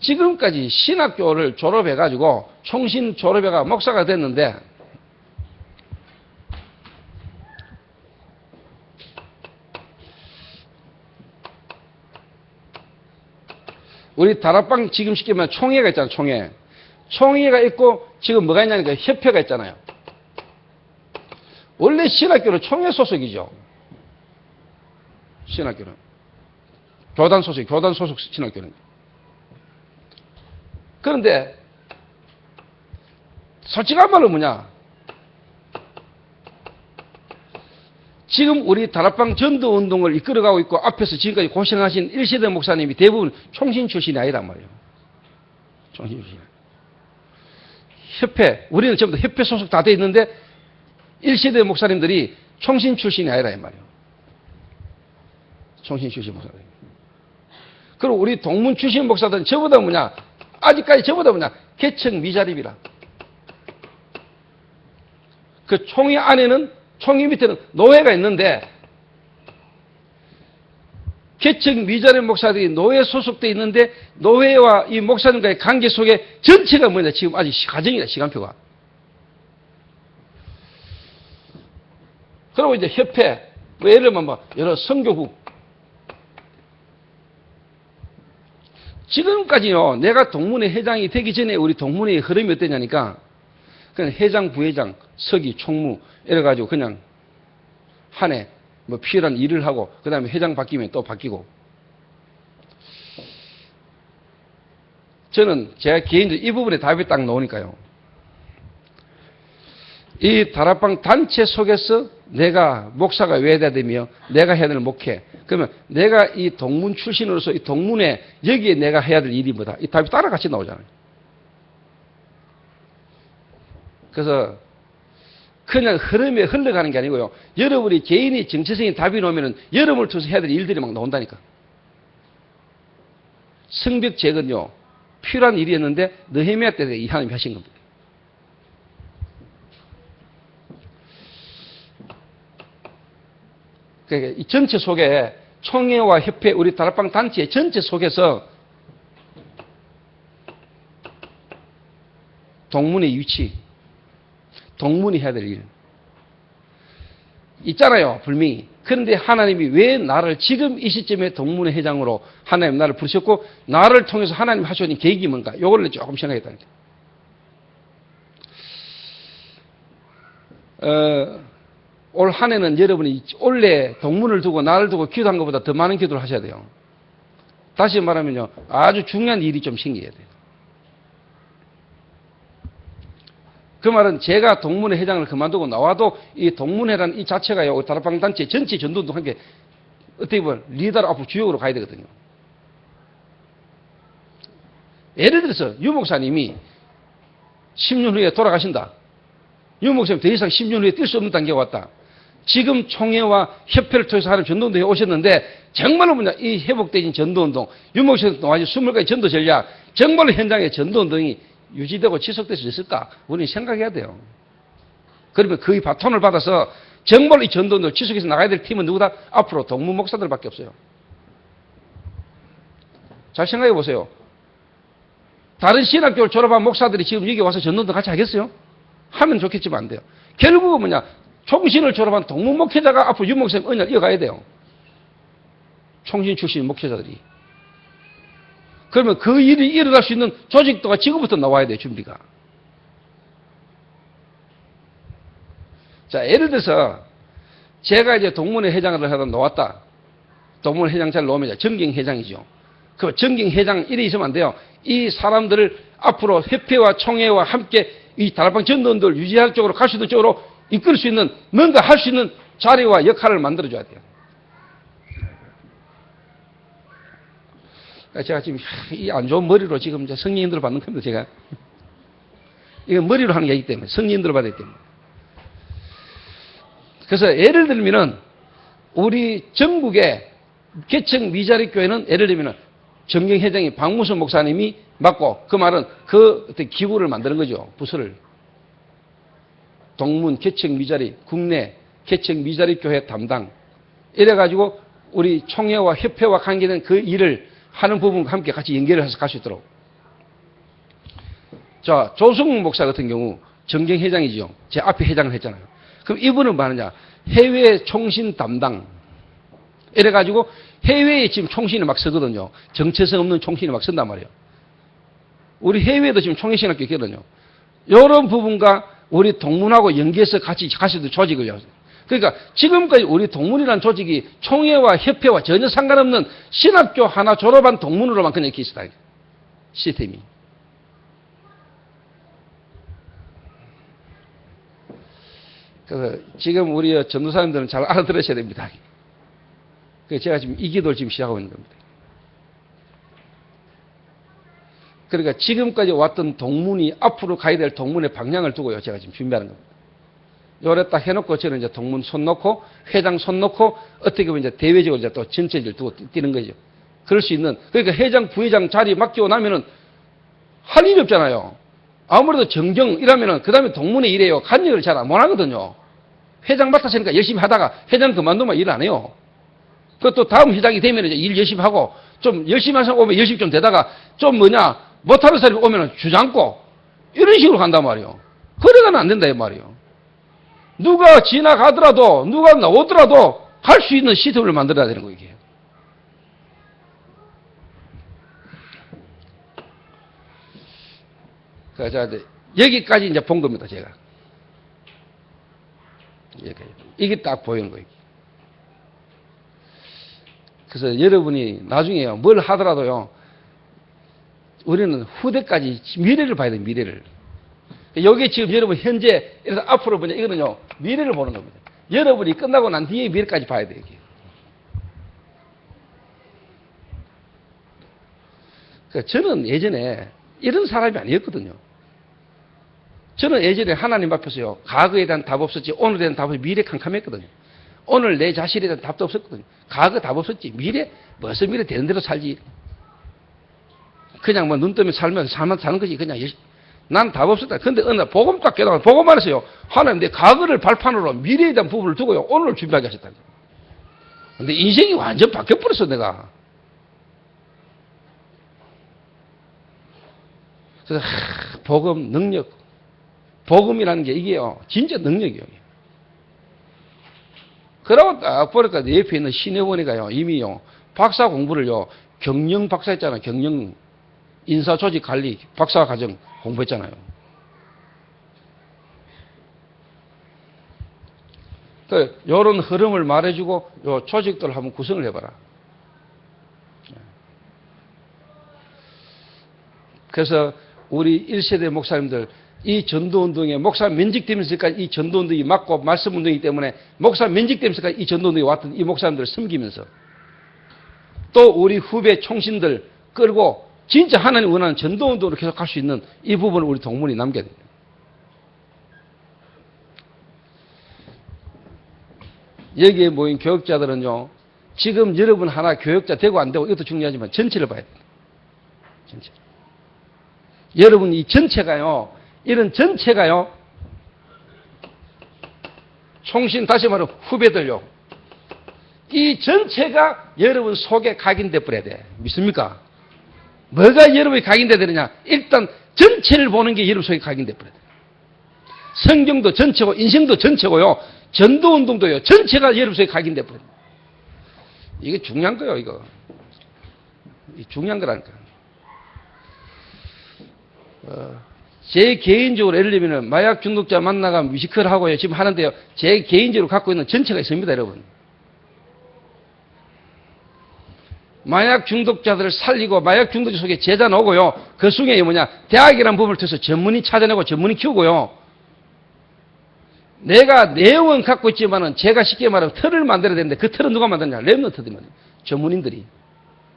지금까지 신학교를 졸업해가지고 총신 졸업해가 목사가 됐는데 우리 다락방 지금 쉽게 말하면 총회가 있잖아요. 총회. 총회가 있고 지금 뭐가 있냐니까 협회가 있잖아요. 원래 신학교는 총회 소속이죠. 신학교는. 교단 소속 신학교는. 그런데 솔직한 말로 뭐냐. 지금 우리 다락방 전도운동을 이끌어가고 있고 앞에서 지금까지 고생하신 1세대 목사님이 대부분 총신 출신이 아니란 말이에요. 총신 출신. 협회, 우리는 전부 다 협회 소속 다 돼 있는데 1세대 목사님들이 총신 출신이 아니라 이 말이에요. 총신 출신 목사들. 그리고 우리 동문 출신 목사들은 저보다 뭐냐, 아직까지 저보다 뭐냐, 계층 미자립이라. 그 총회 안에는, 총회 밑에는 노회가 있는데, 계층 미자립 목사들이 노회 소속돼 있는데, 노회와 이 목사님과의 관계 속에 전체가 뭐냐, 지금 아직 가정이다, 시간표가. 그리고 이제 협회, 뭐 예를 들면 뭐 여러 선교국. 지금까지요, 내가 동문회 회장이 되기 전에 우리 동문회의 흐름이 어땠냐니까, 그냥 회장, 부회장, 서기, 총무, 이래가지고 그냥 한 해 뭐 필요한 일을 하고, 그 다음에 회장 바뀌면 또 바뀌고. 저는 제가 개인적으로 이 부분에 답이 딱 나오니까요. 이 다락방 단체 속에서 내가 목사가 왜 돼야 되며 내가 해야 될 목회. 그러면 내가 이 동문 출신으로서 이 동문회 여기에 내가 해야 될 일이 뭐다. 이 답이 따라같이 나오잖아요. 그래서 그냥 흐름에 흘러가는 게 아니고요. 여러분이 개인이 정체적인 답이 나오면은 여러분을 통해서 해야 될 일들이 막 나온다니까. 성벽제건요. 필요한 일이었는데 느헤미야 때 이 하나님이 하신 겁니다. 그러니까 이 전체 속에 총회와 협회, 우리 다락방 단체 전체 속에서 동문의 위치, 동문이 해야 될 일 있잖아요, 분명히. 그런데 하나님이 왜 나를 지금 이 시점에 동문회 회장으로 하나님 나를 부르셨고 나를 통해서 하나님 하시는 계획이 뭔가, 요거를 조금 생각했다니까. 올 한 해는 여러분이 원래 동문을 두고 나를 두고 기도한 것보다 더 많은 기도를 하셔야 돼요. 다시 말하면요, 아주 중요한 일이 좀 생겨야 돼요. 그 말은 제가 동문회 회장을 그만두고 나와도 이 동문회라는 이 자체가요, 다락방 단체 전체 전도운동 한 게 어떻게 보면 리더로 앞으로 주역으로 가야 되거든요. 예를 들어서 유 목사님이 10년 후에 돌아가신다. 유 목사님 더 이상 10년 후에 뛸 수 없는 단계가 왔다. 지금 총회와 협회를 통해서 하는 전도운동에 오셨는데 정말로 뭐냐, 이 회복되신 전도운동, 유 목사님 동안 20가지 전도 전략, 정말로 현장에 전도운동이 유지되고 지속될 수 있을까? 우리는 생각해야 돼요. 그러면 그 바톤을 받아서 정말로 이 전도운동을 지속해서 나가야 될 팀은 누구다? 앞으로 동문 목사들밖에 없어요. 잘 생각해 보세요. 다른 신학교를 졸업한 목사들이 지금 여기 와서 전도운동 같이 하겠어요? 하면 좋겠지만 안 돼요. 결국은 뭐냐, 총신을 졸업한 동문 목회자가 앞으로 유 목사님 은혜를 이어가야 돼요. 총신 출신 목회자들이. 그러면 그 일이 일어날 수 있는 조직도가 지금부터 나와야 돼요, 준비가. 자, 예를 들어서 제가 이제 동문회 회장을 하다 나왔다. 동문회 회장 잘 나오면 정경회장이죠. 그 정경회장 일이 있으면 안 돼요. 이 사람들을 앞으로 협회와 총회와 함께 이 다락방 전도운동을 유지할 쪽으로 갈 수 있는 쪽으로 이끌 수 있는, 뭔가 할 수 있는 자리와 역할을 만들어줘야 돼요. 제가 지금 이 안 좋은 머리로 지금 성령인들을 받는 겁니다, 제가. 이건 머리로 하는 게 아니기 때문에, 성령인들을 받기 때문에. 그래서 예를 들면은, 우리 전국의 개척 미자립 교회는 예를 들면은, 정경회장이 박무선 목사님이 맡고, 그 말은 그 어떤 기구를 만드는 거죠, 부서를. 동문 개척 미자립, 국내 개척 미자립 교회 담당. 이래가지고, 우리 총회와 협회와 관계된 그 일을 하는 부분과 함께 같이 연결을 해서 갈 수 있도록. 자, 조승욱 목사 같은 경우 정경회장이죠. 제 앞에 회장을 했잖아요. 그럼 이분은 뭐 하느냐? 해외 총신 담당. 이래가지고 해외에 지금 총신이 막 서거든요. 정체성 없는 총신이 막 선단 말이에요. 우리 해외에도 지금 총회신학교 있거든요. 이런 부분과 우리 동문하고 연계해서 같이 가시도 조직을요. 그러니까 지금까지 우리 동문이라는 조직이 총회와 협회와 전혀 상관없는 신학교 하나 졸업한 동문으로만 그냥 이렇게 있었다. 시스템이. 그래서 지금 우리 전도사님들은 잘 알아들으셔야 됩니다. 그래서 제가 지금 이 기도를 지금 시작하고 있는 겁니다. 그러니까 지금까지 왔던 동문이 앞으로 가야 될 동문의 방향을 두고요. 제가 지금 준비하는 겁니다. 요래 딱 해놓고 저는 이제 동문 손 놓고 회장 손 놓고 어떻게 보면 이제 대외적으로 이제 또 전체를 두고 뛰는 거죠. 그럴 수 있는, 그러니까 회장, 부회장 자리 맡기고 나면은 할 일이 없잖아요. 아무래도 정경이라면은 그 다음에 동문의 일이에요. 간역을 잘 못 하거든요. 회장 맡았으니까 열심히 하다가 회장 그만두면 일 안 해요. 그것도 다음 회장이 되면 이제 일 열심히 하고 좀 열심히 하는 사람 오면 열심히 좀 되다가 좀 못하는 사람이 오면 주저앉고 이런 식으로 간단 말이에요. 그래가는 안 된다 이 말이에요. 누가 지나가더라도 누가 나오더라도 갈 수 있는 시스템을 만들어야 되는 거예요. 이게. 그래서 여기까지 이제 본 겁니다. 제가. 이게 딱 보이는 거예요. 그래서 여러분이 나중에요, 뭘 하더라도요, 우리는 후대까지 미래를 봐야 돼요, 미래를. 여기 지금 여러분 현재, 그래서 앞으로 보냐, 이거는요, 미래를 보는 겁니다. 여러분이 끝나고 난 뒤에 미래까지 봐야 돼요, 이게. 그러니까 저는 예전에 이런 사람이 아니었거든요. 저는 예전에 하나님 앞에서요, 과거에 대한 답 없었지, 오늘에 대한 답 없이 미래 캄캄했거든요. 오늘 내 자신에 대한 답도 없었거든요. 과거 답 없었지. 미래, 무슨 미래 되는 대로 살지. 그냥 뭐 눈 뜨면 살면서 사는 것이 그냥 난 답 없었다. 근데 어느 날 복음 딱 깨달아. 복음 안에서요, 하나님 내 과거를 발판으로 미래에 대한 부분을 두고요, 오늘을 준비하게 하셨다. 근데 인생이 완전 바뀌어버렸어, 내가. 그래서, 복음, 능력. 복음이라는 게 이게요, 진짜 능력이에요. 그러고 딱 보니까 내 옆에 있는 신혜원이가요, 이미요, 박사 공부를요, 경영 박사 했잖아요. 경영, 인사조직 관리, 박사 과정 공부했잖아요. 그, 요런 흐름을 말해주고, 요 조직들 한번 구성을 해봐라. 그래서 우리 1세대 목사님들, 이 전도운동에 목사 면직되면서까지 이 전도운동이 맞고 말씀운동이기 때문에 목사 면직되면서까지 이 전도운동이 왔던 이 목사님들을 섬기면서 또 우리 후배 총신들 끌고 진짜 하나님 원하는 전도운동으로 계속 갈 수 있는 이 부분을 우리 동문이 남겨야 됩니다. 여기에 모인 교육자들은요, 지금 여러분 하나 교육자 되고 안 되고 이것도 중요하지만 전체를 봐야 됩니다. 전체. 여러분 이 전체가요, 이런 전체가요, 총신, 다시 말하면 후배들요, 이 전체가 여러분 속에 각인돼 버려야 돼. 믿습니까? 뭐가 여러분이 각인돼 되느냐? 일단 전체를 보는 게 여러분 속에 각인돼 버려야 돼. 성경도 전체고 인생도 전체고요, 전도운동도요, 전체가 여러분 속에 각인돼 버려야 돼. 이게 중요한 거예요, 이거. 중요한 거라니까. 제 개인적으로 예를 들면 마약 중독자 만나가 뮤지컬 하고요, 지금 하는데요, 제 개인적으로 갖고 있는 전체가 있습니다, 여러분. 마약 중독자들을 살리고 마약 중독자 속에 제자 놓고요, 그 속에 뭐냐, 대학이라는 부분을 통해서 전문의 찾아내고 전문의 키우고요, 내가 내용은 갖고 있지만은 제가 쉽게 말하면 틀을 만들어야 되는데 그 틀은 누가 만드냐? 랩런트들이 만들어요. 전문인들이.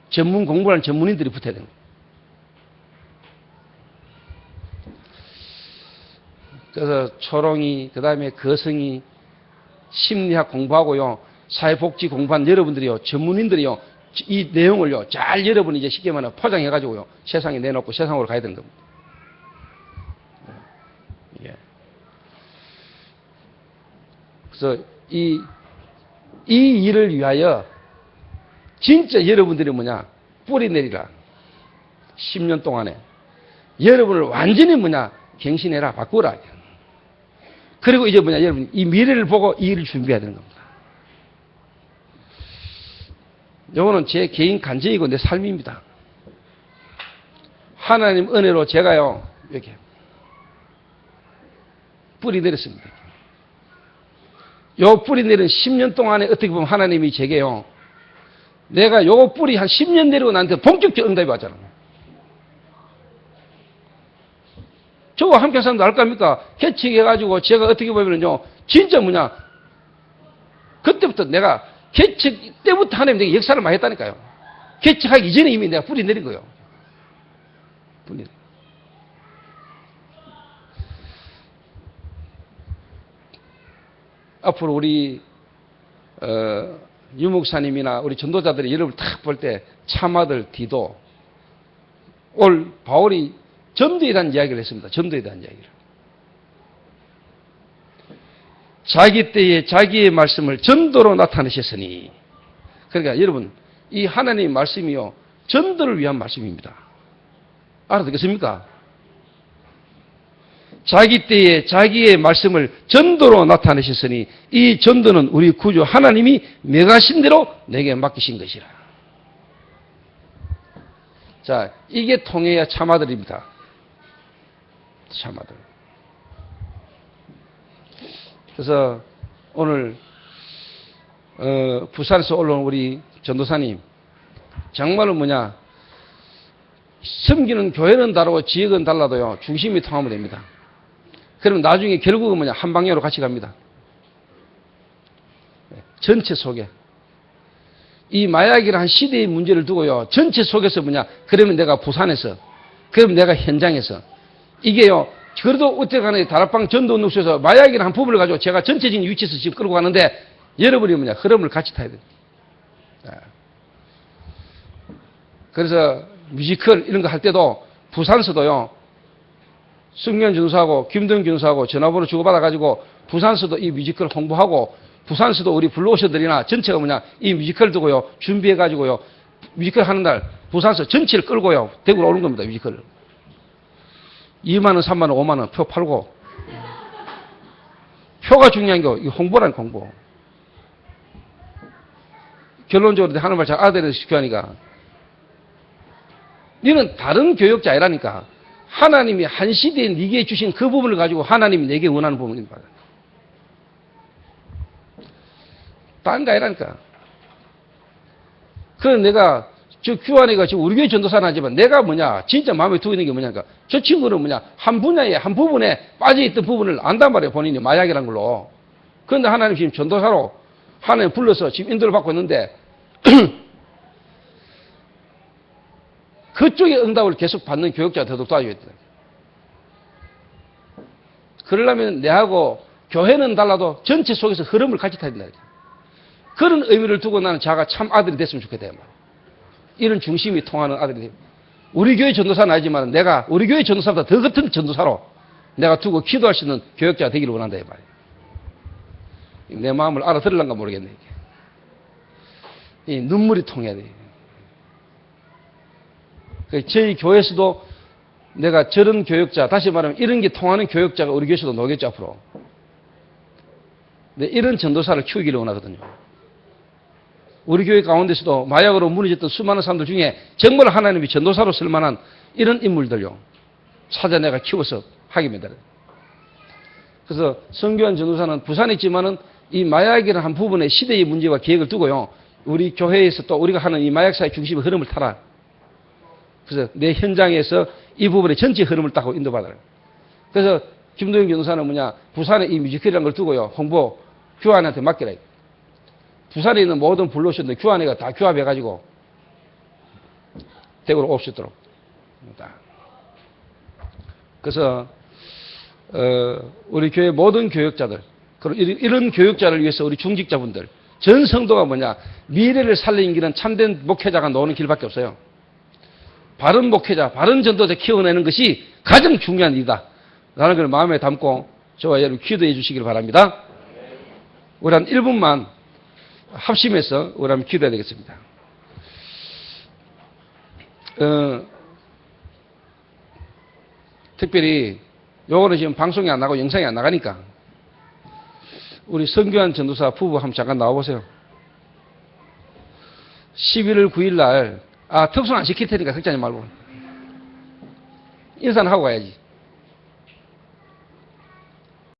전문 공부하는 전문인들이 붙어야 되는 거예요. 그래서 초롱이, 그 다음에 거성이, 심리학 공부하고요, 사회복지 공부한 여러분들이요, 전문인들이요, 이 내용을요, 잘 여러분이 이제 쉽게 말하면 포장해가지고요, 세상에 내놓고 세상으로 가야 되는 겁니다. 예. 그래서 이 일을 위하여 진짜 여러분들이 뭐냐, 뿌리 내리라. 10년 동안에. 여러분을 완전히 갱신해라, 바꾸라. 그리고 이제 여러분, 이 미래를 보고 이 일을 준비해야 되는 겁니다. 요거는 제 개인 간증이고 내 삶입니다. 하나님 은혜로 제가요, 이렇게 뿌리 내렸습니다. 요 뿌리 내린 10년 동안에 어떻게 보면 하나님이 제게요, 내가 요 뿌리 한 10년 내리고 나한테 본격적 응답이 왔잖아요. 저와 함께 한 사람도 알 겁니까? 개척해가지고 제가 어떻게 보면요, 진짜 그때부터 내가 개척 때부터 하나님 내가 역사를 많이 했다니까요. 개척하기 이전에 이미 내가 뿌리 내린 거예요. 뿌리. 앞으로 우리 유 목사님이나 우리 전도자들이 여러분 딱 볼 때 참아들 디도 올 바울이 전도에 대한 이야기를 했습니다. 전도에 대한 이야기를. 자기 때에 자기의 말씀을 전도로 나타내셨으니, 그러니까 여러분 이 하나님의 말씀이요, 전도를 위한 말씀입니다. 알아듣겠습니까? 자기 때에 자기의 말씀을 전도로 나타내셨으니 이 전도는 우리 구주 하나님이 명하신 대로 내게 맡기신 것이라. 자, 이게 통해야 참아들입니다. 참아들. 그래서 오늘 부산에서 올라온 우리 전도사님, 정말로 섬기는 교회는 다르고 지역은 달라도요, 중심이 통하면 됩니다. 그러면 나중에 결국은 한 방향으로 같이 갑니다. 전체 속에. 이 마약이라는 시대의 문제를 두고요, 전체 속에서 그러면 내가 부산에서, 그러면 내가 현장에서, 이게요, 그래도 어쨌간에 다락방 전도 녹수에서 마약이라는 한 부분을 가지고 제가 전체적인 위치에서 지금 끌고 가는데, 여러분이 흐름을 같이 타야 돼요. 그래서 뮤지컬 이런 거 할 때도 부산서도요, 승현 전도사하고 김동 전도사하고 전화번호 주고받아가지고 부산서도 이 뮤지컬 홍보하고, 부산서도 우리 블루오셔들이나 전체가 이 뮤지컬 두고요, 준비해가지고요, 뮤지컬 하는 날 부산서 전체를 끌고요, 대구로 오는 겁니다, 뮤지컬을. 2만원, 3만원, 5만원 표 팔고. 표가 중요한 게 홍보라는 홍보. 결론적으로 하는 말 잘 아들에서 시켜하니까, 너는 다른 교역자 아니라니까. 하나님이 한 시대에 네게 주신 그 부분을 가지고 하나님이 내게 원하는 부분입니다. 딴 거 아니라니까. 그래서 내가 저 규환이가 지금 우리 교회 전도사는 하지만 내가 진짜 마음에 두고 있는 게 뭐냐니까, 저 친구는 한 분야에 한 부분에 빠져있던 부분을 안단 말이에요. 본인이 마약이란 걸로. 그런데 하나님 지금 전도사로 하나님 불러서 지금 인도를 받고 있는데 그쪽의 응답을 계속 받는 교육자가 더더욱 도와줘야 돼. 그러려면 내하고 교회는 달라도 전체 속에서 흐름을 같이 타야 된다. 그런 의미를 두고 나는 자가 참 아들이 됐으면 좋겠다. 이런 중심이 통하는 아들이 됩니다. 우리 교회 전도사는 아니지만 내가 우리 교회 전도사보다 더 같은 전도사로 내가 두고 기도할 수 있는 교육자가 되기를 원한다. 내 마음을 알아들을란가 모르겠네. 이 눈물이 통해야 돼. 저희 교회에서도 내가 저런 교육자, 다시 말하면 이런 게 통하는 교육자가 우리 교회에서도 나오겠죠, 앞으로. 근데 이런 전도사를 키우기를 원하거든요. 우리 교회 가운데서도 마약으로 무너졌던 수많은 사람들 중에 정말 하나님이 전도사로 쓸만한 이런 인물들요, 찾아내가 키워서 하게 됩니다. 그래서 성교한 전도사는 부산에 있지만은 이 마약이라는 한 부분의 시대의 문제와 계획을 두고요, 우리 교회에서 또 우리가 하는 이 마약사의 중심의 흐름을 타라. 그래서 내 현장에서 이 부분의 전체 흐름을 따고 인도받아라. 그래서 김도영 전도사는 부산에 이 뮤지컬이라는 걸 두고요, 홍보 규환한테 맡기라. 부산에 있는 모든 블루오션들 규환이가 다 규합해가지고 대구로 올 수 있도록. 그래서 우리 교회 모든 교육자들, 이런 교육자를 위해서 우리 중직자분들, 전 성도가 미래를 살리는 길은 참된 목회자가 노는 길밖에 없어요. 바른 목회자, 바른 전도자 키워내는 것이 가장 중요한 일이다 라는 걸 마음에 담고 저와 여러분 기도해 주시길 바랍니다. 우리 한 1분만 합심해서 우리 한번 기도해야 되겠습니다. 특별히 요거는 지금 방송이 안 나고 영상이 안 나가니까 우리 성규환 전도사 부부 한번 잠깐 나와보세요. 11월 9일 날, 특수는 안 시킬 테니까 걱정하지 말고. 인사는 하고 가야지.